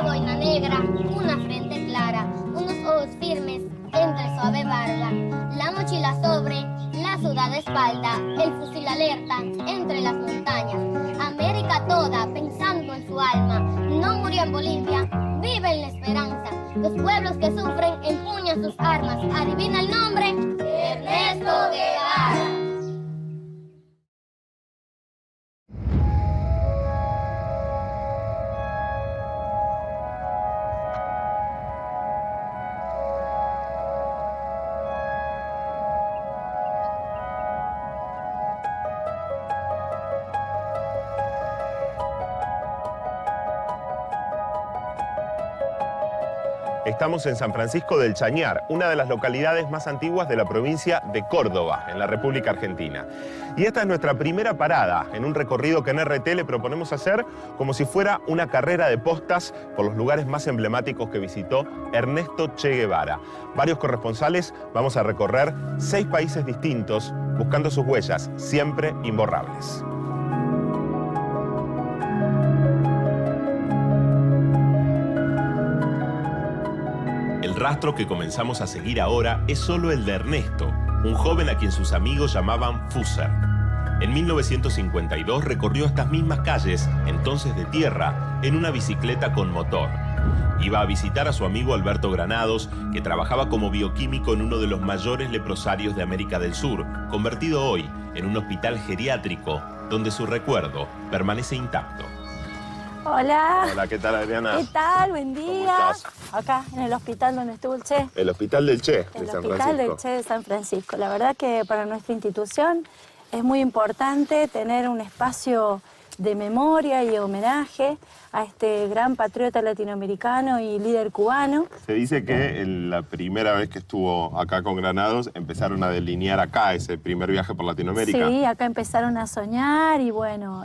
una boina negra, una frente clara, unos ojos firmes entre suave barba, la mochila sobre la sudada espalda, el fusil alerta entre las montañas. América toda pensando en su alma, no murió en Bolivia, vive en la esperanza. Los pueblos que sufren empuñan sus armas. Adivina el nombre: Ernesto Guevara. Estamos en San Francisco del Chañar, una de las localidades más antiguas de la provincia de Córdoba, en la República Argentina. Y esta es nuestra primera parada en un recorrido que en RT le proponemos hacer como si fuera una carrera de postas por los lugares más emblemáticos que visitó Ernesto Che Guevara. Varios corresponsales vamos a recorrer 6 países distintos buscando sus huellas, siempre imborrables. El rastro que comenzamos a seguir ahora es solo el de Ernesto, un joven a quien sus amigos llamaban Fusser. En 1952 recorrió estas mismas calles, entonces de tierra, en una bicicleta con motor. Iba a visitar a su amigo Alberto Granados, que trabajaba como bioquímico en uno de los mayores leprosarios de América del Sur, convertido hoy en un hospital geriátrico, donde su recuerdo permanece intacto. Hola. Hola, ¿qué tal, Adriana? ¿Qué tal? Buen día. ¿Cómo estás? Acá, en el hospital donde estuvo el Che. El Hospital del Che de San Francisco. El Hospital del Che de San Francisco. La verdad que para nuestra institución es muy importante tener un espacio de memoria y homenaje a este gran patriota latinoamericano y líder cubano. Se dice que la primera vez que estuvo acá con Granados empezaron a delinear acá ese primer viaje por Latinoamérica. Sí, acá empezaron a soñar y bueno,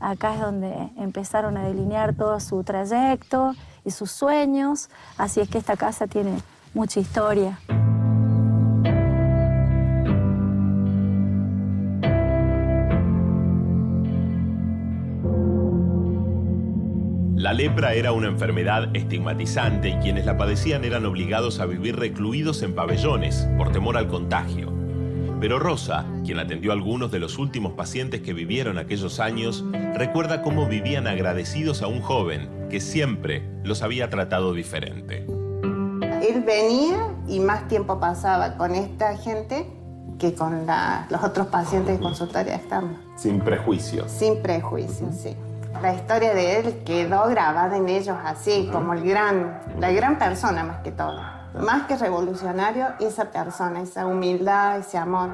acá es donde empezaron a delinear todo su trayecto y sus sueños, así es que esta casa tiene mucha historia. La lepra era una enfermedad estigmatizante y quienes la padecían eran obligados a vivir recluidos en pabellones por temor al contagio. Pero Rosa, quien atendió a algunos de los últimos pacientes que vivieron aquellos años, recuerda cómo vivían agradecidos a un joven que siempre los había tratado diferente. Él venía y más tiempo pasaba con esta gente que con los otros pacientes de consultorio externo. Sin prejuicios. Sin prejuicios, sí. La historia de él quedó grabada en ellos así, como la gran persona más que todo. Más que revolucionario, esa persona, esa humildad, ese amor.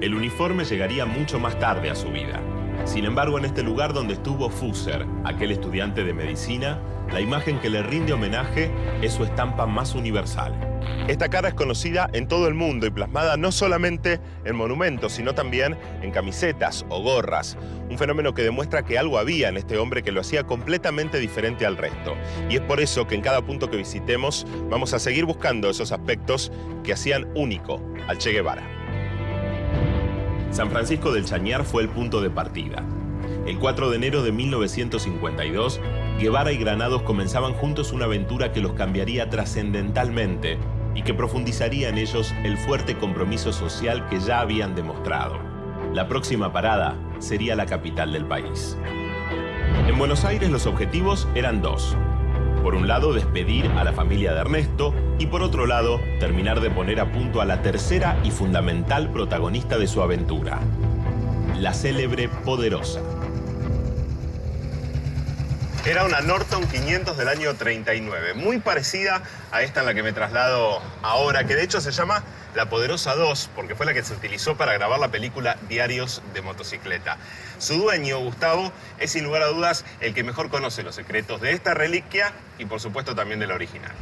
El uniforme llegaría mucho más tarde a su vida. Sin embargo, en este lugar donde estuvo Fusser, aquel estudiante de medicina, la imagen que le rinde homenaje es su estampa más universal. Esta cara es conocida en todo el mundo y plasmada no solamente en monumentos, sino también en camisetas o gorras. Un fenómeno que demuestra que algo había en este hombre que lo hacía completamente diferente al resto. Y es por eso que en cada punto que visitemos vamos a seguir buscando esos aspectos que hacían único al Che Guevara. San Francisco del Chañar fue el punto de partida. El 4 de enero de 1952, Guevara y Granados comenzaban juntos una aventura que los cambiaría trascendentalmente y que profundizaría en ellos el fuerte compromiso social que ya habían demostrado. La próxima parada sería la capital del país. En Buenos Aires los objetivos eran 2. Por un lado, despedir a la familia de Ernesto y por otro lado, terminar de poner a punto a la tercera y fundamental protagonista de su aventura, la célebre Poderosa. Era una Norton 500 del año 39, muy parecida a esta en la que me traslado ahora, que de hecho se llama la Poderosa 2, porque fue la que se utilizó para grabar la película Diarios de Motocicleta. Su dueño, Gustavo, es sin lugar a dudas el que mejor conoce los secretos de esta reliquia y por supuesto también de la original.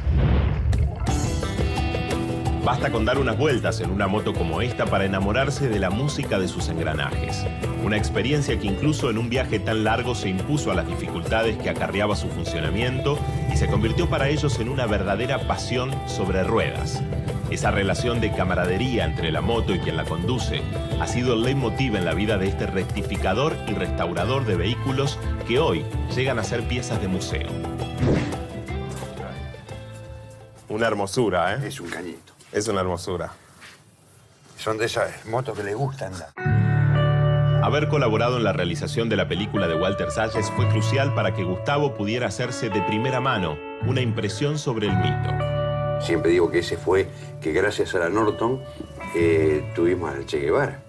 Basta con dar unas vueltas en una moto como esta para enamorarse de la música de sus engranajes. Una experiencia que incluso en un viaje tan largo se impuso a las dificultades que acarreaba su funcionamiento y se convirtió para ellos en una verdadera pasión sobre ruedas. Esa relación de camaradería entre la moto y quien la conduce ha sido el leitmotiv en la vida de este rectificador y restaurador de vehículos que hoy llegan a ser piezas de museo. Una hermosura, ¿eh? Es un cañito. Es una hermosura. Son de esas motos que le gustan andar. Haber colaborado en la realización de la película de Walter Salles fue crucial para que Gustavo pudiera hacerse de primera mano una impresión sobre el mito. Siempre digo que ese fue que gracias a la Norton tuvimos al Che Guevara.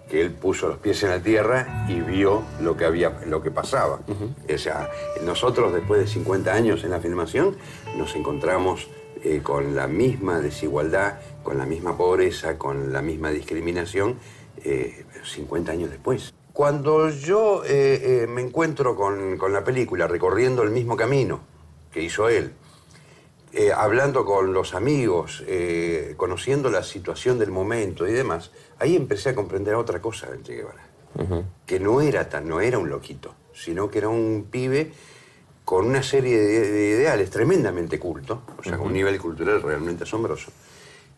Que él puso los pies en la tierra y vio lo que pasaba. O sea, nosotros después de 50 años en la filmación nos encontramos con la misma desigualdad, con la misma pobreza, con la misma discriminación 50 años después. Cuando yo me encuentro con la película recorriendo el mismo camino que hizo él, hablando con los amigos, conociendo la situación del momento y demás, ahí empecé a comprender otra cosa del Che Guevara. Que no era un loquito, sino que era un pibe con una serie de ideales tremendamente culto, o sea, con un nivel cultural realmente asombroso.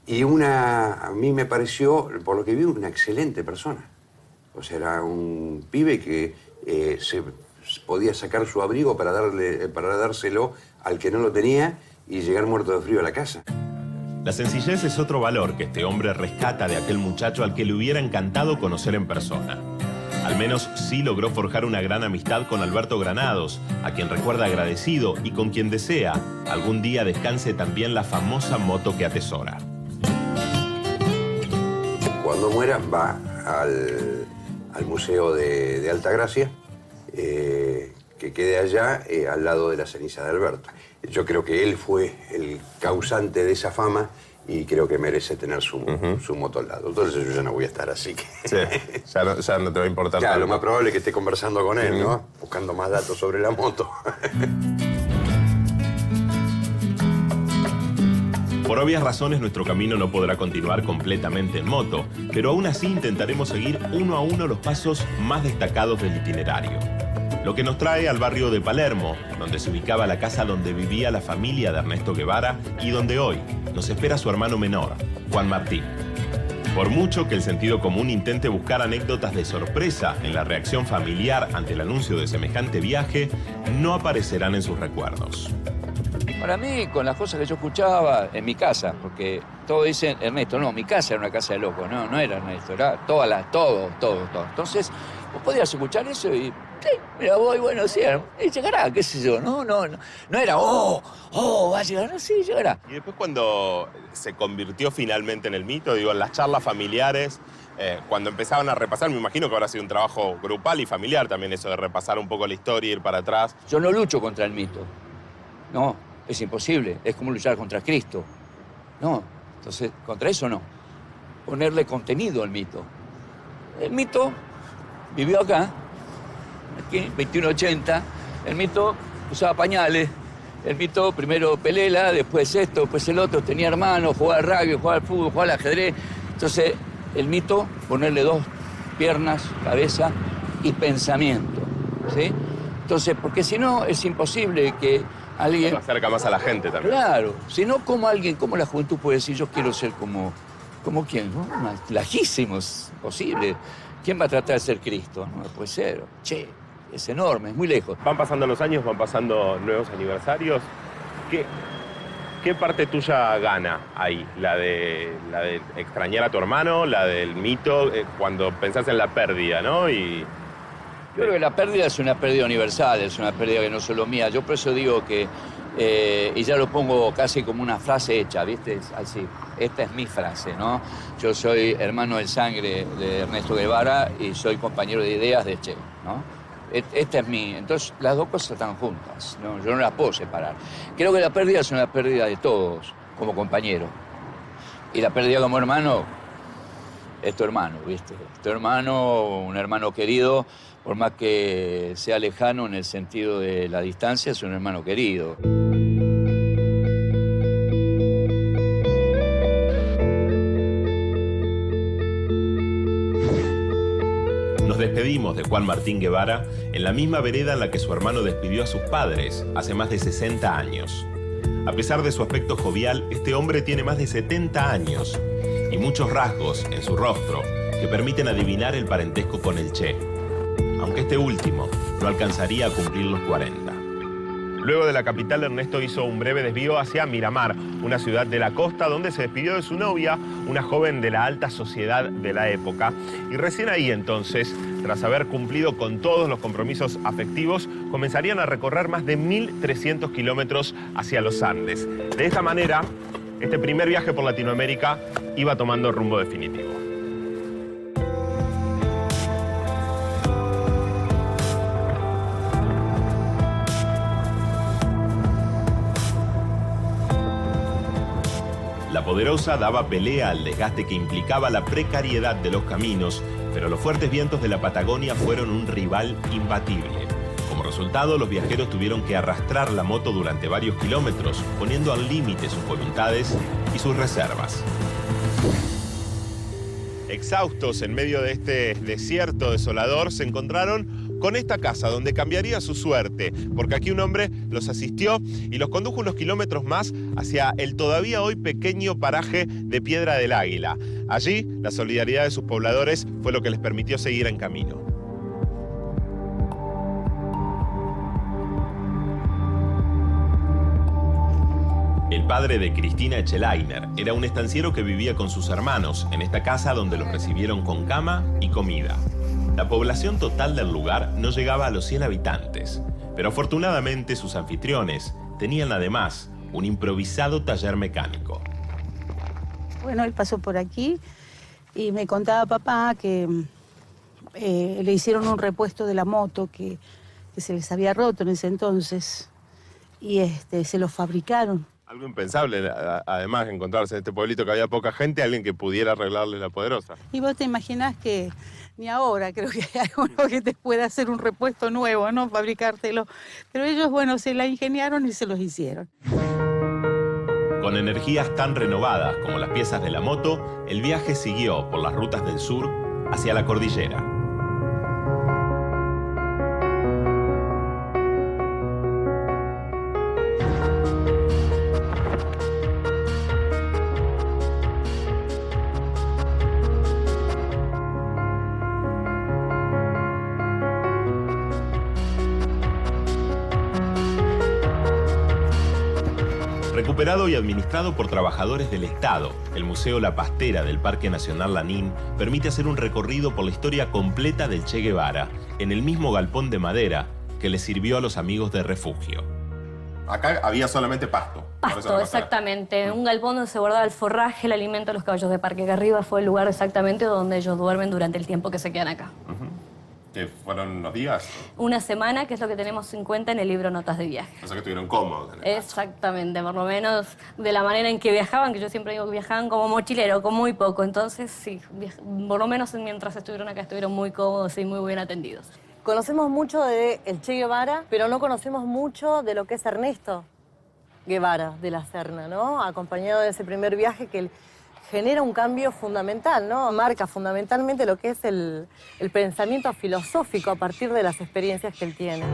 Y a mí me pareció, por lo que vi, una excelente persona. O sea, era un pibe que se podía sacar su abrigo para dárselo al que no lo tenía y llegar muerto de frío a la casa. La sencillez es otro valor que este hombre rescata de aquel muchacho al que le hubiera encantado conocer en persona. Al menos sí logró forjar una gran amistad con Alberto Granados, a quien recuerda agradecido y con quien desea algún día descanse también la famosa moto que atesora. Cuando muera va al Museo de Altagracia, que quede allá al lado de la ceniza de Alberto. Yo creo que él fue el causante de esa fama y creo que merece tener su moto al lado. Entonces yo ya no voy a estar así que... Sí, ya no te va a importar ya, tanto. Lo más probable es que esté conversando con él, ¿no? Buscando más datos sobre la moto. Por obvias razones, nuestro camino no podrá continuar completamente en moto, pero aún así intentaremos seguir uno a uno los pasos más destacados del itinerario. Lo que nos trae al barrio de Palermo, donde se ubicaba la casa donde vivía la familia de Ernesto Guevara y donde hoy nos espera su hermano menor, Juan Martín. Por mucho que el sentido común intente buscar anécdotas de sorpresa en la reacción familiar ante el anuncio de semejante viaje, no aparecerán en sus recuerdos. Para mí, con las cosas que yo escuchaba en mi casa, porque todos dicen Ernesto, no, mi casa era una casa de locos, no era Ernesto, era todo. Entonces, vos podías escuchar eso y, sí, mira, voy, bueno, sí, y llegará, qué sé yo, no era, va a llegar, no, sí, llegará. Y después cuando se convirtió finalmente en el mito, digo, en las charlas familiares, cuando empezaban a repasar, me imagino que habrá sido un trabajo grupal y familiar también eso de repasar un poco la historia, ir para atrás. Yo no lucho contra el mito, no, es imposible, es como luchar contra Cristo, no, entonces contra eso no, ponerle contenido al mito. El mito vivió acá, aquí, 2180, el mito usaba pañales, el mito primero pelela, después esto, después el otro, tenía hermanos, jugaba al rugby, jugaba al fútbol, jugaba al ajedrez. Entonces, el mito, ponerle dos piernas, cabeza y pensamiento, ¿sí? Entonces, porque si no, es imposible que alguien... Eso acerca más a la gente también. Claro, si no, ¿cómo la juventud puede decir yo quiero ser como quién? ¿No? Lajísimo, es posible. ¿Quién va a tratar de ser Cristo? No puede ser. Che, es enorme, es muy lejos. Van pasando los años, van pasando nuevos aniversarios. ¿Qué parte tuya gana ahí? ¿La de extrañar a tu hermano? ¿La del mito? Cuando pensás en la pérdida, ¿no? Yo creo que la pérdida es una pérdida universal, es una pérdida que no es solo mía. Yo por eso digo que, y ya lo pongo casi como una frase hecha, ¿viste? Así, esta es mi frase, ¿no? Yo soy hermano de sangre de Ernesto Guevara y soy compañero de ideas de Che, ¿no? Esta es mi... Entonces, las dos cosas están juntas, ¿no? Yo no las puedo separar. Creo que la pérdida es una pérdida de todos, como compañero. Y la pérdida como hermano, es tu hermano, ¿viste? Tu hermano, un hermano querido, por más que sea lejano en el sentido de la distancia, es un hermano querido. Nos despedimos de Juan Martín Guevara en la misma vereda en la que su hermano despidió a sus padres hace más de 60 años. A pesar de su aspecto jovial, este hombre tiene más de 70 años y muchos rasgos en su rostro que permiten adivinar el parentesco con el Che, aunque este último no alcanzaría a cumplir los 40. Luego de la capital, Ernesto hizo un breve desvío hacia Miramar, una ciudad de la costa donde se despidió de su novia, una joven de la alta sociedad de la época. Y recién ahí entonces, tras haber cumplido con todos los compromisos afectivos, comenzarían a recorrer más de 1.300 kilómetros hacia los Andes. De esta manera, este primer viaje por Latinoamérica iba tomando rumbo definitivo. La Poderosa daba pelea al desgaste que implicaba la precariedad de los caminos, pero los fuertes vientos de la Patagonia fueron un rival imbatible. Como resultado, los viajeros tuvieron que arrastrar la moto durante varios kilómetros, poniendo al límite sus voluntades y sus reservas. Exhaustos en medio de este desierto desolador, se encontraron con esta casa donde cambiaría su suerte, porque aquí un hombre los asistió y los condujo unos kilómetros más hacia el todavía hoy pequeño paraje de Piedra del Águila. Allí, la solidaridad de sus pobladores fue lo que les permitió seguir en camino. El padre de Cristina Echelainer era un estanciero que vivía con sus hermanos en esta casa donde los recibieron con cama y comida. La población total del lugar no llegaba a los 100 habitantes, pero afortunadamente sus anfitriones tenían además un improvisado taller mecánico. Bueno, él pasó por aquí y me contaba papá que le hicieron un repuesto de la moto que se les había roto en ese entonces y se lo fabricaron. Algo impensable, además, encontrarse en este pueblito que había poca gente, alguien que pudiera arreglarle la Poderosa. Y vos te imaginás que ni ahora creo que hay alguno que te pueda hacer un repuesto nuevo, ¿no? Fabricártelo. Pero ellos, bueno, se la ingeniaron y se los hicieron. Con energías tan renovadas como las piezas de la moto, el viaje siguió por las rutas del sur hacia la cordillera. Recuperado y administrado por trabajadores del Estado, el Museo La Pastera del Parque Nacional Lanín permite hacer un recorrido por la historia completa del Che Guevara en el mismo galpón de madera que le sirvió a los amigos de refugio. Acá había solamente pasto. Pasto, exactamente. Un galpón donde se guardaba el forraje, el alimento de los caballos de parque, que arriba fue el lugar exactamente donde ellos duermen durante el tiempo que se quedan acá. ¿Que fueron unos días? Una semana, que es lo que tenemos en cuenta en el libro Notas de Viaje. O sea que estuvieron cómodos. Exactamente, por lo menos de la manera en que viajaban, que yo siempre digo que viajaban como mochilero, con muy poco. Entonces, sí, por lo menos mientras estuvieron acá estuvieron muy cómodos y muy bien atendidos. Conocemos mucho de el Che Guevara, pero no conocemos mucho de lo que es Ernesto Guevara de la Serna, ¿no? Acompañado de ese primer viaje que genera un cambio fundamental, ¿no? Marca fundamentalmente lo que es el pensamiento filosófico a partir de las experiencias que él tiene.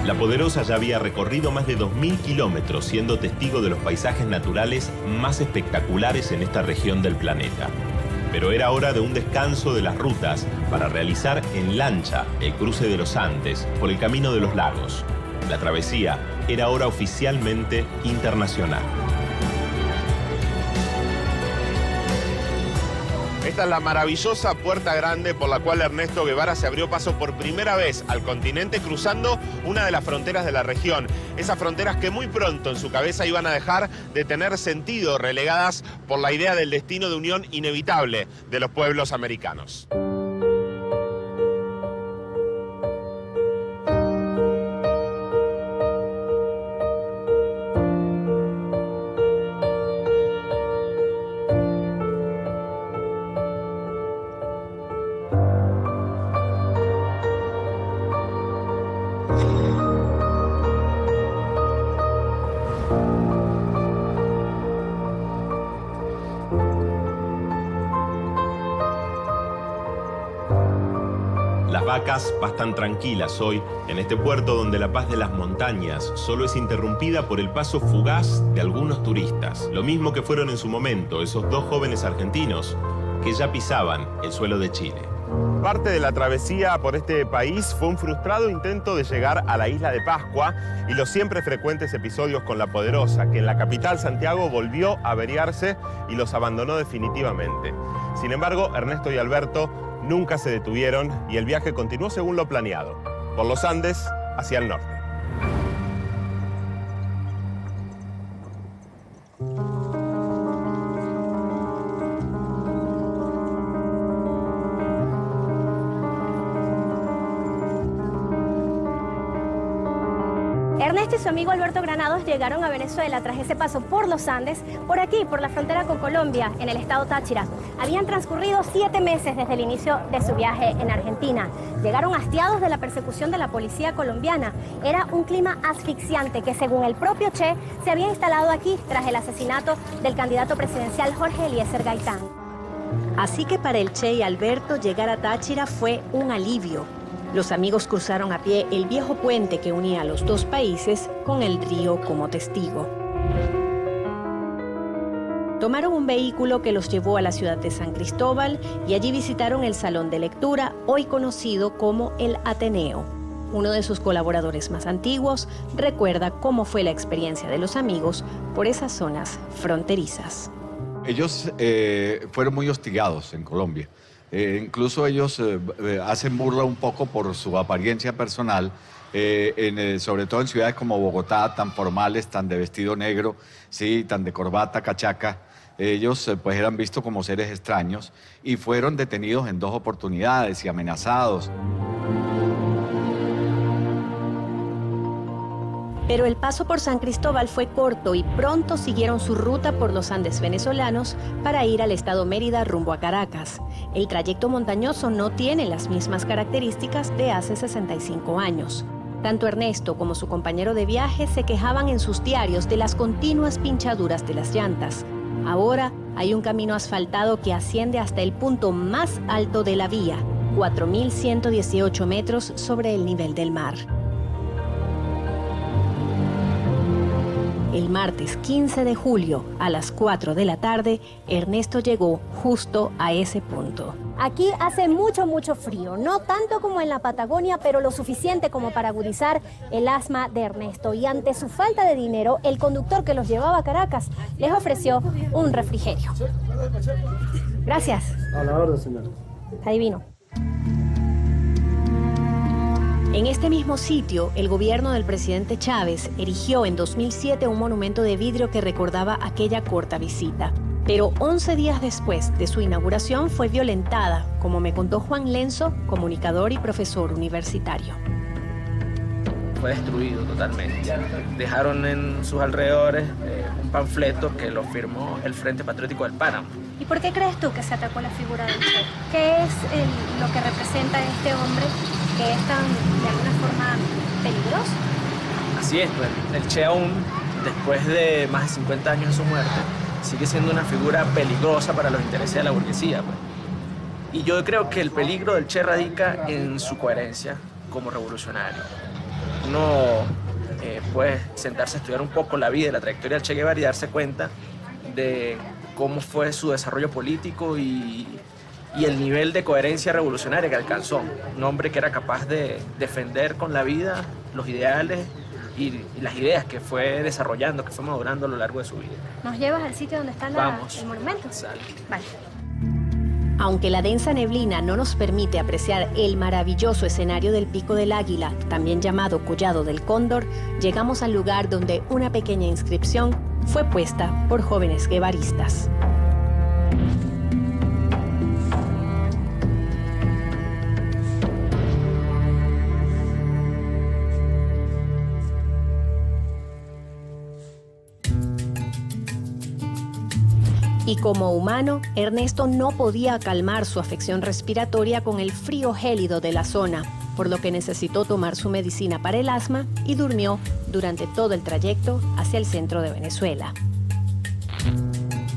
La Poderosa ya había recorrido más de 2.000 kilómetros, siendo testigo de los paisajes naturales más espectaculares en esta región del planeta. Pero era hora de un descanso de las rutas para realizar en lancha el cruce de los Andes por el Camino de los Lagos. La travesía era ahora oficialmente internacional. Esta es la maravillosa Puerta Grande por la cual Ernesto Guevara se abrió paso por primera vez al continente, cruzando una de las fronteras de la región. Esas fronteras que muy pronto en su cabeza iban a dejar de tener sentido, relegadas por la idea del destino de unión inevitable de los pueblos americanos. vacas pastan tranquilas hoy en este puerto donde la paz de las montañas solo es interrumpida por el paso fugaz de algunos turistas. Lo mismo que fueron en su momento esos dos jóvenes argentinos que ya pisaban el suelo de Chile. Parte de la travesía por este país fue un frustrado intento de llegar a la isla de Pascua y los siempre frecuentes episodios con La Poderosa, que en la capital, Santiago, volvió a averiarse y los abandonó definitivamente. Sin embargo, Ernesto y Alberto nunca se detuvieron y el viaje continuó según lo planeado, por los Andes hacia el norte. Ernesto y su amigo Alberto Granados llegaron a Venezuela tras ese paso por los Andes, por aquí, por la frontera con Colombia, en el estado Táchira. Habían transcurrido 7 meses desde el inicio de su viaje en Argentina. Llegaron hastiados de la persecución de la policía colombiana. Era un clima asfixiante que, según el propio Che, se había instalado aquí tras el asesinato del candidato presidencial Jorge Eliezer Gaitán. Así que para el Che y Alberto llegar a Táchira fue un alivio. Los amigos cruzaron a pie el viejo puente que unía a los dos países con el río como testigo. Tomaron un vehículo que los llevó a la ciudad de San Cristóbal y allí visitaron el salón de lectura, hoy conocido como el Ateneo. Uno de sus colaboradores más antiguos recuerda cómo fue la experiencia de los amigos por esas zonas fronterizas. Ellos fueron muy hostigados en Colombia. Incluso ellos hacen burla un poco por su apariencia personal, sobre todo en ciudades como Bogotá, tan formales, tan de vestido negro, sí, tan de corbata, cachaca. Ellos pues eran vistos como seres extraños y fueron detenidos en 2 oportunidades y amenazados. Pero el paso por San Cristóbal fue corto y pronto siguieron su ruta por los Andes venezolanos para ir al estado Mérida rumbo a Caracas. El trayecto montañoso no tiene las mismas características de hace 65 años. Tanto Ernesto como su compañero de viaje se quejaban en sus diarios de las continuas pinchaduras de las llantas. Ahora hay un camino asfaltado que asciende hasta el punto más alto de la vía, 4.118 metros sobre el nivel del mar. El martes 15 de julio, a las 4 de la tarde, Ernesto llegó justo a ese punto. Aquí hace mucho frío, no tanto como en la Patagonia, pero lo suficiente como para agudizar el asma de Ernesto. Y ante su falta de dinero, el conductor que los llevaba a Caracas les ofreció un refrigerio. Gracias. A la orden, señor. Está divino. En este mismo sitio, el gobierno del presidente Chávez erigió en 2007 un monumento de vidrio que recordaba aquella corta visita. Pero 11 días después de su inauguración fue violentada, como me contó Juan Lenzo, comunicador y profesor universitario. Fue destruido totalmente. Dejaron en sus alrededores un panfleto que lo firmó el Frente Patriótico del Páramo. ¿Y por qué crees tú que se atacó la figura del Che? ¿Qué es lo que representa este hombre que es tan, de alguna forma, peligroso? Así es, pues, el Che aún, después de más de 50 años de su muerte, sigue siendo una figura peligrosa para los intereses de la burguesía. Pues. Y yo creo que el peligro del Che radica en su coherencia como revolucionario. Uno puede sentarse a estudiar un poco la vida y la trayectoria del Che Guevara y darse cuenta de cómo fue su desarrollo político y el nivel de coherencia revolucionaria que alcanzó. Un hombre que era capaz de defender con la vida los ideales y las ideas que fue desarrollando, que fue madurando a lo largo de su vida. ¿Nos llevas al sitio donde está el monumento? Sale. Vale. Aunque la densa neblina no nos permite apreciar el maravilloso escenario del Pico del Águila, también llamado Collado del Cóndor, llegamos al lugar donde una pequeña inscripción fue puesta por jóvenes guevaristas. Y como humano, Ernesto no podía calmar su afección respiratoria con el frío gélido de la zona, por lo que necesitó tomar su medicina para el asma y durmió durante todo el trayecto hacia el centro de Venezuela.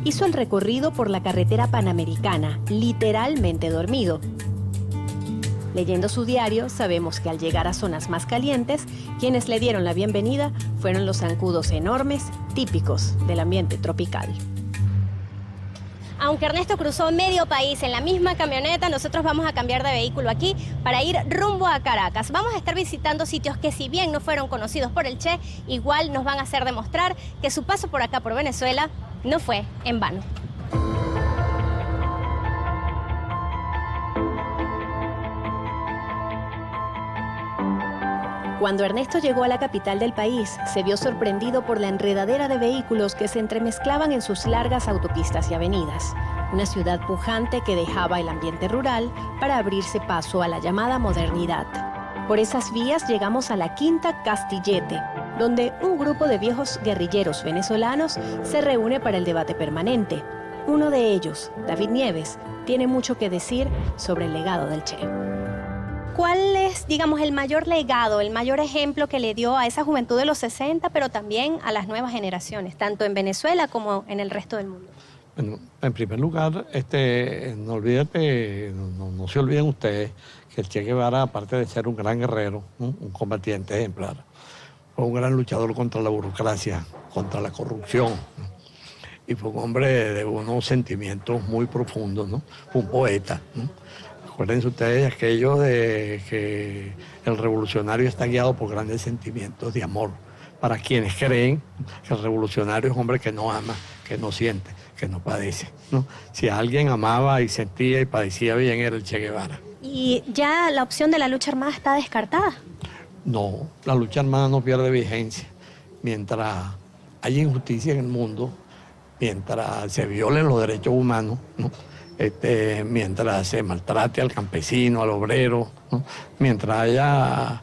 Hizo el recorrido por la carretera panamericana, literalmente dormido. Leyendo su diario, sabemos que al llegar a zonas más calientes, quienes le dieron la bienvenida fueron los zancudos enormes, típicos del ambiente tropical. Aunque Ernesto cruzó medio país en la misma camioneta, nosotros vamos a cambiar de vehículo aquí para ir rumbo a Caracas. Vamos a estar visitando sitios que, si bien no fueron conocidos por el Che, igual nos van a hacer demostrar que su paso por acá, por Venezuela, no fue en vano. Cuando Ernesto llegó a la capital del país, se vio sorprendido por la enredadera de vehículos que se entremezclaban en sus largas autopistas y avenidas. Una ciudad pujante que dejaba el ambiente rural para abrirse paso a la llamada modernidad. Por esas vías llegamos a la Quinta Castillete, donde un grupo de viejos guerrilleros venezolanos se reúne para el debate permanente. Uno de ellos, David Nieves, tiene mucho que decir sobre el legado del Che. ¿Cuál es, digamos, el mayor legado, el mayor ejemplo que le dio a esa juventud de los 60, pero también a las nuevas generaciones, tanto en Venezuela como en el resto del mundo? Bueno, en primer lugar, no se olviden ustedes que el Che Guevara, aparte de ser un gran guerrero, un combatiente ejemplar, fue un gran luchador contra la burocracia, contra la corrupción, ¿no? Y fue un hombre de unos sentimientos muy profundos, ¿no? Fue un poeta, ¿no? Acuérdense ustedes aquello de que el revolucionario está guiado por grandes sentimientos de amor. Para quienes creen que el revolucionario es un hombre que no ama, que no siente, que no padece, ¿no? Si alguien amaba y sentía y padecía bien, era el Che Guevara. ¿Y ya la opción de la lucha armada está descartada? No, la lucha armada no pierde vigencia. Mientras haya injusticia en el mundo, mientras se violen los derechos humanos, ¿no? Mientras se maltrate al campesino, al obrero, ¿no? Mientras haya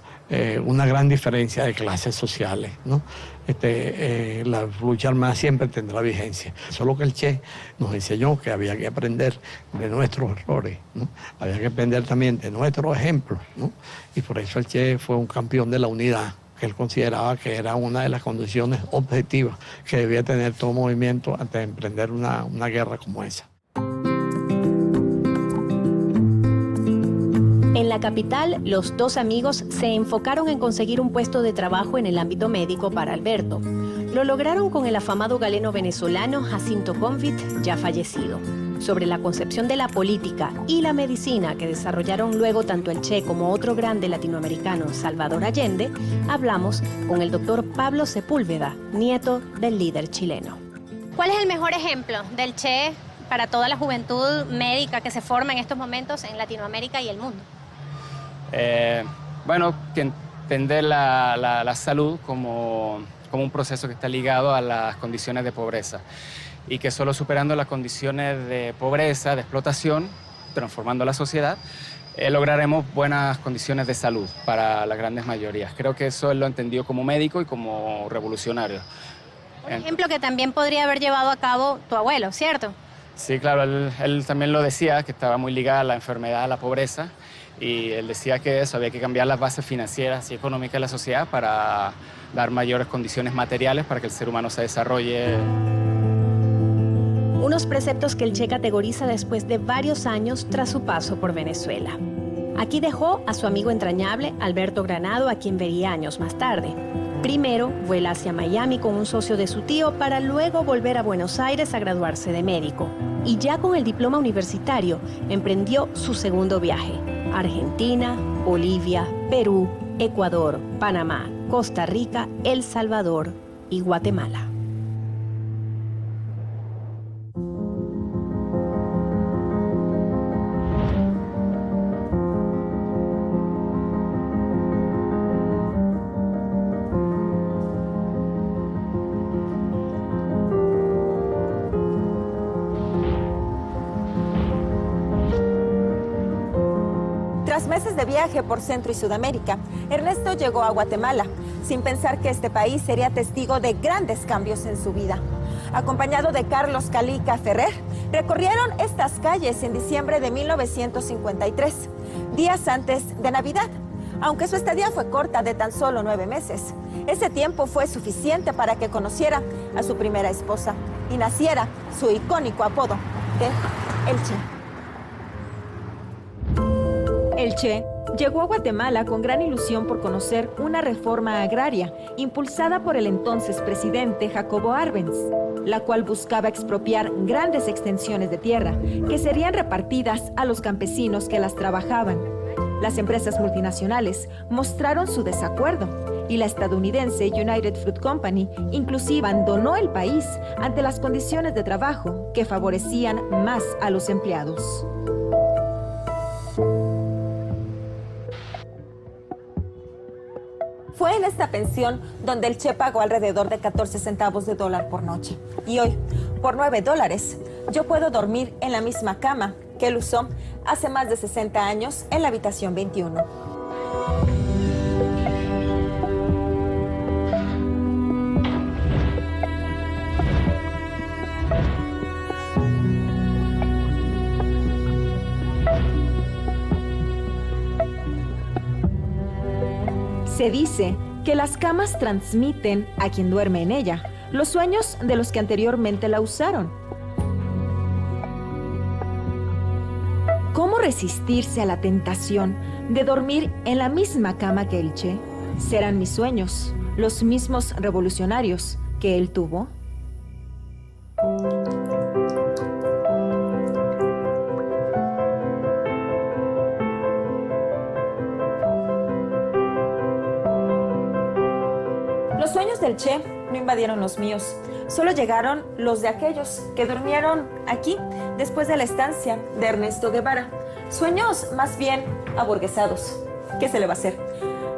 una gran diferencia de clases sociales, ¿no? La lucha armada siempre tendrá vigencia. Solo que el Che nos enseñó que había que aprender de nuestros errores, ¿no? Había que aprender también de nuestros ejemplos, ¿no? Y por eso el Che fue un campeón de la unidad, que él consideraba que era una de las condiciones objetivas que debía tener todo movimiento antes de emprender una guerra como esa. En la capital, los dos amigos se enfocaron en conseguir un puesto de trabajo en el ámbito médico para Alberto. Lo lograron con el afamado galeno venezolano Jacinto Confit, ya fallecido. Sobre la concepción de la política y la medicina que desarrollaron luego tanto el Che como otro grande latinoamericano, Salvador Allende, hablamos con el doctor Pablo Sepúlveda, nieto del líder chileno. ¿Cuál es el mejor ejemplo del Che para toda la juventud médica que se forma en estos momentos en Latinoamérica y el mundo? Bueno, que entender la salud como un proceso que está ligado a las condiciones de pobreza y que solo superando las condiciones de pobreza, de explotación, transformando la sociedad, lograremos buenas condiciones de salud para las grandes mayorías. Creo que eso él lo entendió como médico y como revolucionario. Un ejemplo que también podría haber llevado a cabo tu abuelo, ¿cierto? Sí, claro, él también lo decía, que estaba muy ligada a la enfermedad, a la pobreza, y él decía que eso, había que cambiar las bases financieras y económicas de la sociedad para dar mayores condiciones materiales para que el ser humano se desarrolle. Unos preceptos que el Che categoriza después de varios años tras su paso por Venezuela. Aquí dejó a su amigo entrañable, Alberto Granado, a quien vería años más tarde. Primero, vuela hacia Miami con un socio de su tío para luego volver a Buenos Aires a graduarse de médico. Y ya con el diploma universitario, emprendió su segundo viaje. Argentina, Bolivia, Perú, Ecuador, Panamá, Costa Rica, El Salvador y Guatemala. Tras meses de viaje por Centro y Sudamérica, Ernesto llegó a Guatemala, sin pensar que este país sería testigo de grandes cambios en su vida. Acompañado de Carlos Calica Ferrer, recorrieron estas calles en diciembre de 1953, días antes de Navidad. Aunque su estadía fue corta, de tan solo 9 meses, ese tiempo fue suficiente para que conociera a su primera esposa y naciera su icónico apodo de El Che. El Che Llegó a Guatemala con gran ilusión por conocer una reforma agraria impulsada por el entonces presidente Jacobo Arbenz, la cual buscaba expropiar grandes extensiones de tierra que serían repartidas a los campesinos que las trabajaban. Las empresas multinacionales mostraron su desacuerdo y la estadounidense United Fruit Company inclusive abandonó el país ante las condiciones de trabajo que favorecían más a los empleados. Fue en esta pensión donde el Che pagó alrededor de 14 centavos de dólar por noche. Y hoy, por $9, yo puedo dormir en la misma cama que él usó hace más de 60 años en la habitación 21. Se dice que las camas transmiten a quien duerme en ella los sueños de los que anteriormente la usaron. ¿Cómo resistirse a la tentación de dormir en la misma cama que el Che? ¿Serán mis sueños los mismos revolucionarios que él tuvo? Los sueños del Che no invadieron los míos, solo llegaron los de aquellos que durmieron aquí después de la estancia de Ernesto Guevara. Sueños más bien aburguesados. ¿Qué se le va a hacer?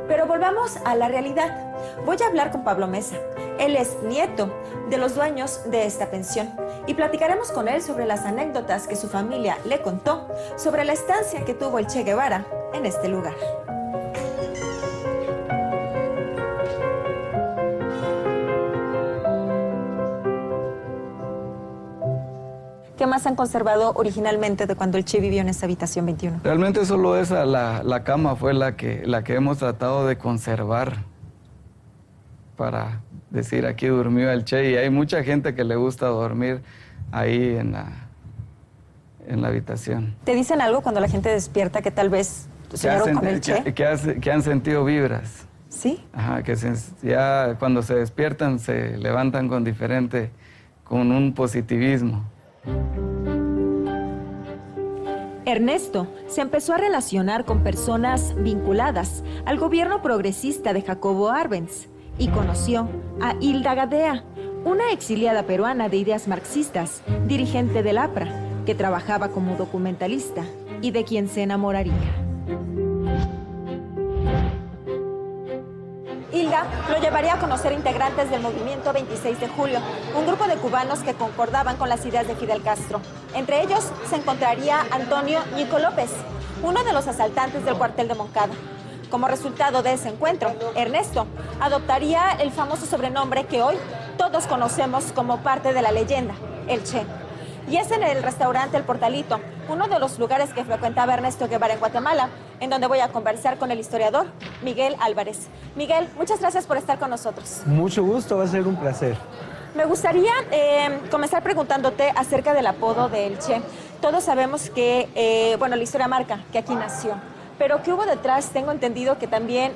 Pero volvamos a la realidad. Voy a hablar con Pablo Mesa. Él es nieto de los dueños de esta pensión y platicaremos con él sobre las anécdotas que su familia le contó sobre la estancia que tuvo el Che Guevara en este lugar. ¿Qué más han conservado originalmente de cuando el Che vivió en esa habitación 21? Realmente solo esa, la cama fue la que hemos tratado de conservar para decir aquí durmió el Che, y hay mucha gente que le gusta dormir ahí en la habitación. ¿Te dicen algo cuando la gente despierta que tal vez soñaron con el Che? Que han sentido vibras. ¿Sí? Ajá, que ya cuando se despiertan se levantan con un positivismo. Ernesto se empezó a relacionar con personas vinculadas al gobierno progresista de Jacobo Arbenz y conoció a Hilda Gadea, una exiliada peruana de ideas marxistas, dirigente del APRA, que trabajaba como documentalista y de quien se enamoraría. Hilda lo llevaría a conocer integrantes del movimiento 26 de julio, un grupo de cubanos que concordaban con las ideas de Fidel Castro. Entre ellos se encontraría Antonio Ñico López, uno de los asaltantes del cuartel de Moncada. Como resultado de ese encuentro, Ernesto adoptaría el famoso sobrenombre que hoy todos conocemos como parte de la leyenda, el Che. Y es en el restaurante El Portalito, uno de los lugares que frecuentaba Ernesto Guevara en Guatemala, en donde voy a conversar con el historiador Miguel Álvarez. Miguel, muchas gracias por estar con nosotros. Mucho gusto, va a ser un placer. Me gustaría comenzar preguntándote acerca del apodo del Che. Todos sabemos que, la historia marca que aquí nació. Pero ¿qué hubo detrás? Tengo entendido que también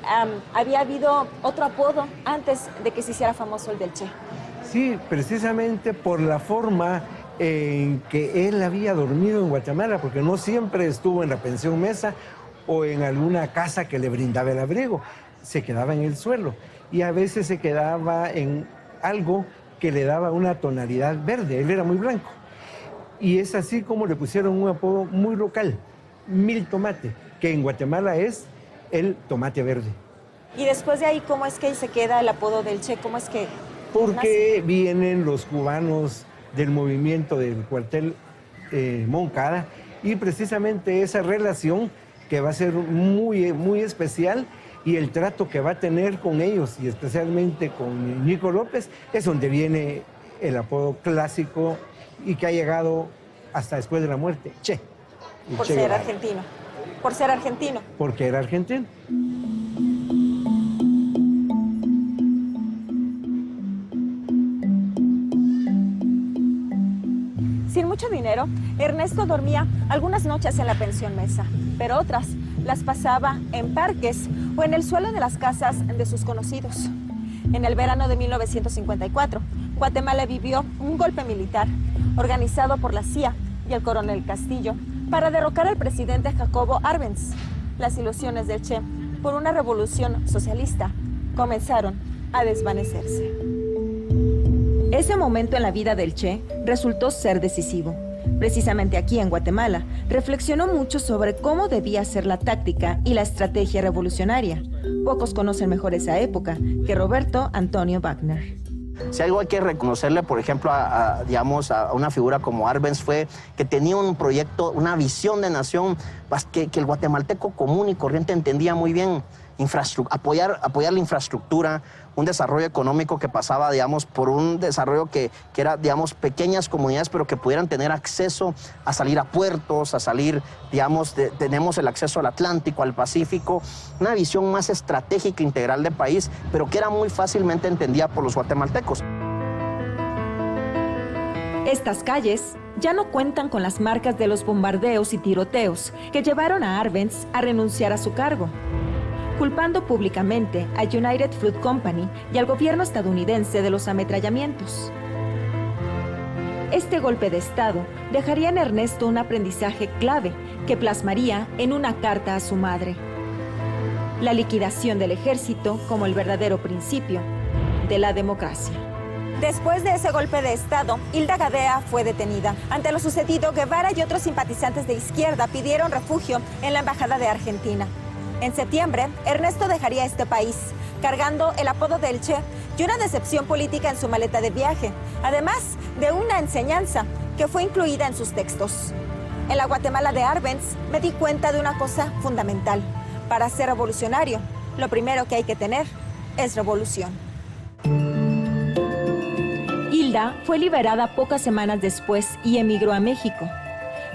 había habido otro apodo antes de que se hiciera famoso el del Che. Sí, precisamente por la forma en que él había dormido en Guatemala, porque no siempre estuvo en la pensión Mesa o en alguna casa que le brindaba el abrigo. Se quedaba en el suelo y a veces se quedaba en algo que le daba una tonalidad verde. Él era muy blanco. Y es así como le pusieron un apodo muy local, Mil Tomate, que en Guatemala es el tomate verde. Y después de ahí, ¿cómo es que se queda el apodo del Che? ¿Cómo es que Porque nace? Vienen los cubanos del movimiento del cuartel Moncada y precisamente esa relación que va a ser muy, muy especial y el trato que va a tener con ellos y especialmente con Ñico López es donde viene el apodo clásico y que ha llegado hasta después de la muerte, Che. Por Che ser Guevara. argentino. Por ser argentino. Porque era argentino. Sin mucho dinero, Ernesto dormía algunas noches en la pensión Mesa, pero otras las pasaba en parques o en el suelo de las casas de sus conocidos. En el verano de 1954, Guatemala vivió un golpe militar organizado por la CIA y el coronel Castillo para derrocar al presidente Jacobo Arbenz. Las ilusiones del Che por una revolución socialista comenzaron a desvanecerse. Ese momento en la vida del Che resultó ser decisivo. Precisamente aquí en Guatemala, reflexionó mucho sobre cómo debía ser la táctica y la estrategia revolucionaria. Pocos conocen mejor esa época que Roberto Antonio Wagner. Si algo hay que reconocerle, por ejemplo, a una figura como Arbenz fue que tenía un proyecto, una visión de nación que el guatemalteco común y corriente entendía muy bien. Apoyar la infraestructura, un desarrollo económico que pasaba, digamos, por un desarrollo que era, digamos, pequeñas comunidades, pero que pudieran tener acceso a salir a puertos, a salir, digamos, tenemos el acceso al Atlántico, al Pacífico, una visión más estratégica, integral de país, pero que era muy fácilmente entendida por los guatemaltecos. Estas calles ya no cuentan con las marcas de los bombardeos y tiroteos que llevaron a Arbenz a renunciar a su cargo, culpando públicamente a United Fruit Company y al gobierno estadounidense de los ametrallamientos. Este golpe de Estado dejaría en Ernesto un aprendizaje clave que plasmaría en una carta a su madre. La liquidación del ejército como el verdadero principio de la democracia. Después de ese golpe de Estado, Hilda Gadea fue detenida. Ante lo sucedido, Guevara y otros simpatizantes de izquierda pidieron refugio en la Embajada de Argentina. En septiembre, Ernesto dejaría este país, cargando el apodo del Che y una decepción política en su maleta de viaje, además de una enseñanza que fue incluida en sus textos. En la Guatemala de Arbenz me di cuenta de una cosa fundamental. Para ser revolucionario, lo primero que hay que tener es revolución. Hilda fue liberada pocas semanas después y emigró a México.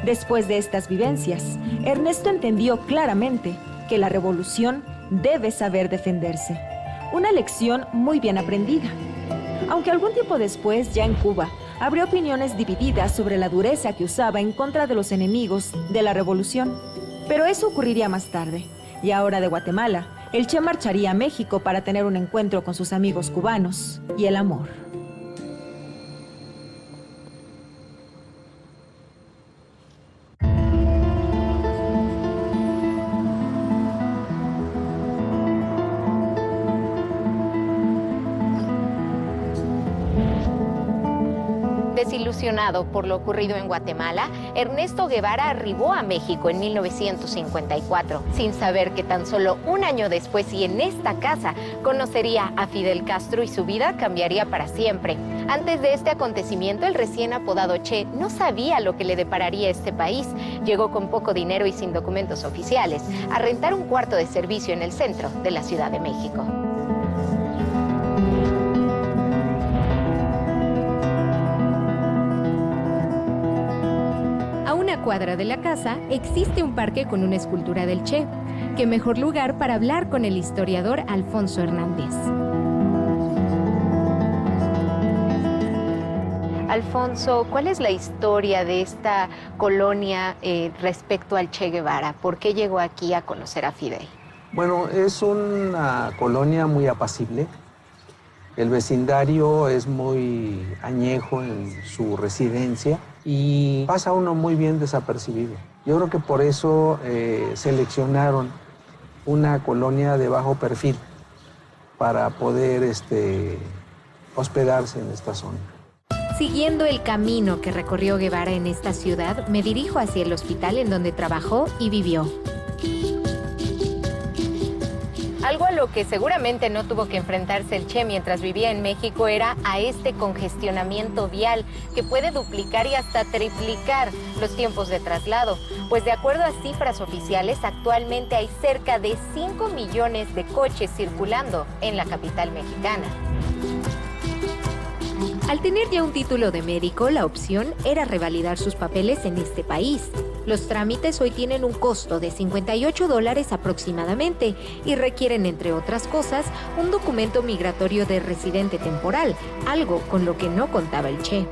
Después de estas vivencias, Ernesto entendió claramente que la revolución debe saber defenderse. Una lección muy bien aprendida. Aunque algún tiempo después, ya en Cuba, habría opiniones divididas sobre la dureza que usaba en contra de los enemigos de la revolución. Pero eso ocurriría más tarde. Y ahora de Guatemala, el Che marcharía a México para tener un encuentro con sus amigos cubanos y el amor. Desilusionado por lo ocurrido en Guatemala, Ernesto Guevara arribó a México en 1954, sin saber que tan solo un año después y en esta casa conocería a Fidel Castro y su vida cambiaría para siempre. Antes de este acontecimiento, el recién apodado Che no sabía lo que le depararía este país. Llegó con poco dinero y sin documentos oficiales a rentar un cuarto de servicio en el centro de la Ciudad de México. A una cuadra de la casa existe un parque con una escultura del Che. ¿Qué mejor lugar para hablar con el historiador Alfonso Hernández? Alfonso, ¿cuál es la historia de esta colonia respecto al Che Guevara? ¿Por qué llegó aquí a conocer a Fidel? Bueno, es una colonia muy apacible. El vecindario es muy añejo en su residencia y pasa uno muy bien desapercibido. Yo creo que por eso seleccionaron una colonia de bajo perfil para poder hospedarse en esta zona. Siguiendo el camino que recorrió Guevara en esta ciudad, me dirijo hacia el hospital en donde trabajó y vivió. Algo a lo que seguramente no tuvo que enfrentarse el Che mientras vivía en México era a este congestionamiento vial que puede duplicar y hasta triplicar los tiempos de traslado. Pues de acuerdo a cifras oficiales, actualmente hay cerca de 5 millones de coches circulando en la capital mexicana. Al tener ya un título de médico, la opción era revalidar sus papeles en este país. Los trámites hoy tienen un costo de $58 aproximadamente y requieren, entre otras cosas, un documento migratorio de residente temporal, algo con lo que no contaba el Che.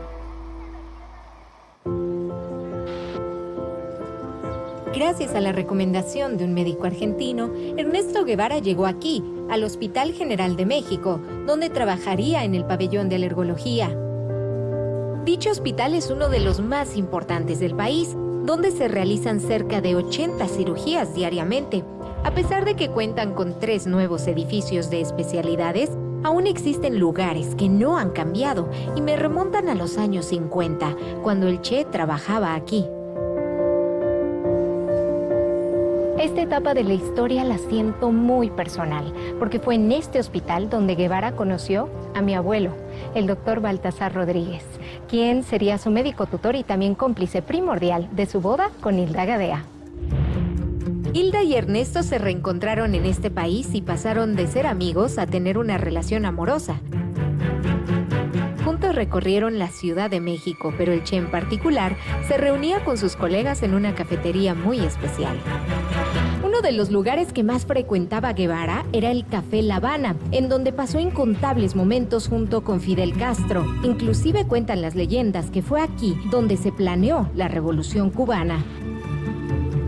gracias a la recomendación de un médico argentino, Ernesto Guevara llegó aquí, al Hospital General de México, donde trabajaría en el pabellón de alergología. Dicho hospital es uno de los más importantes del país, donde se realizan cerca de 80 cirugías diariamente. A pesar de que cuentan con 3 nuevos edificios de especialidades, aún existen lugares que no han cambiado y me remontan a los años 50, cuando el Che trabajaba aquí. Esta etapa de la historia la siento muy personal, porque fue en este hospital donde Guevara conoció a mi abuelo, el doctor Baltasar Rodríguez, quien sería su médico tutor y también cómplice primordial de su boda con Hilda Gadea. Hilda y Ernesto se reencontraron en este país y pasaron de ser amigos a tener una relación amorosa. Juntos recorrieron la Ciudad de México, pero el Che en particular se reunía con sus colegas en una cafetería muy especial. Uno de los lugares que más frecuentaba Guevara era el Café La Habana, en donde pasó incontables momentos junto con Fidel Castro. Inclusive cuentan las leyendas que fue aquí donde se planeó la Revolución Cubana.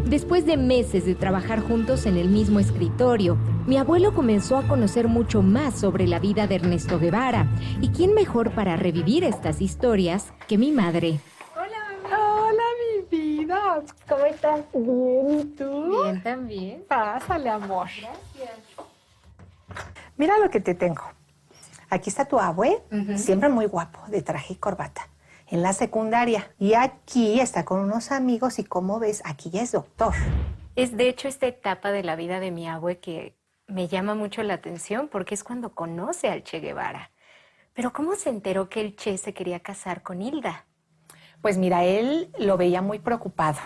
Después de meses de trabajar juntos en el mismo escritorio, mi abuelo comenzó a conocer mucho más sobre la vida de Ernesto Guevara. ¿Y quién mejor para revivir estas historias que mi madre? Hola, mi vida. ¿Cómo estás? Bien, ¿y tú? Bien, también. Pásale, amor. Gracias. Mira lo que te tengo. Aquí está tu abue, siempre muy guapo, de traje y corbata, en la secundaria. Y aquí está con unos amigos y, como ves, aquí ya es doctor. Es de hecho esta etapa de la vida de mi abue que me llama mucho la atención porque es cuando conoce al Che Guevara. Pero ¿cómo se enteró que el Che se quería casar con Hilda? Pues mira, él lo veía muy preocupado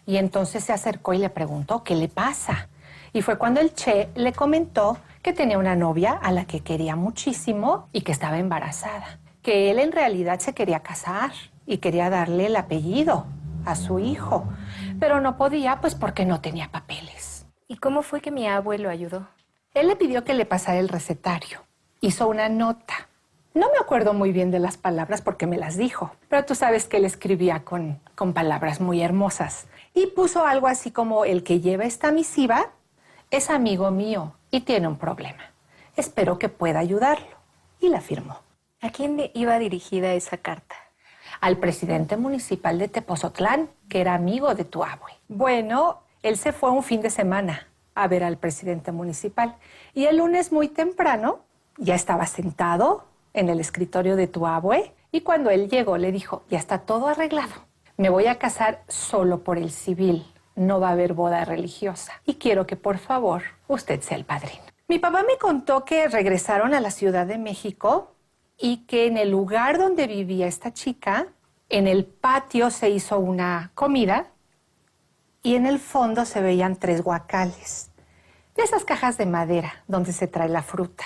y entonces se acercó y le preguntó qué le pasa. Y fue cuando el Che le comentó que tenía una novia a la que quería muchísimo y que estaba embarazada. Que él en realidad se quería casar y quería darle el apellido a su hijo, pero no podía pues porque no tenía papeles. ¿Y cómo fue que mi abuelo ayudó? Él le pidió que le pasara el recetario. Hizo una nota. No me acuerdo muy bien de las palabras porque me las dijo, pero tú sabes que él escribía con palabras muy hermosas. Y puso algo así como: el que lleva esta misiva es amigo mío y tiene un problema. Espero que pueda ayudarlo. Y la firmó. ¿A quién iba dirigida esa carta? Al presidente municipal de Tepozotlán, que era amigo de tu abue. Bueno, él se fue un fin de semana a ver al presidente municipal. Y el lunes muy temprano ya estaba sentado en el escritorio de tu abue. Y cuando él llegó le dijo: ya está todo arreglado. Me voy a casar solo por el civil. No va a haber boda religiosa. Y quiero que por favor usted sea el padrino. Mi papá me contó que regresaron a la Ciudad de México y que en el lugar donde vivía esta chica, en el patio se hizo una comida y en el fondo se veían 3 guacales, de esas cajas de madera donde se trae la fruta.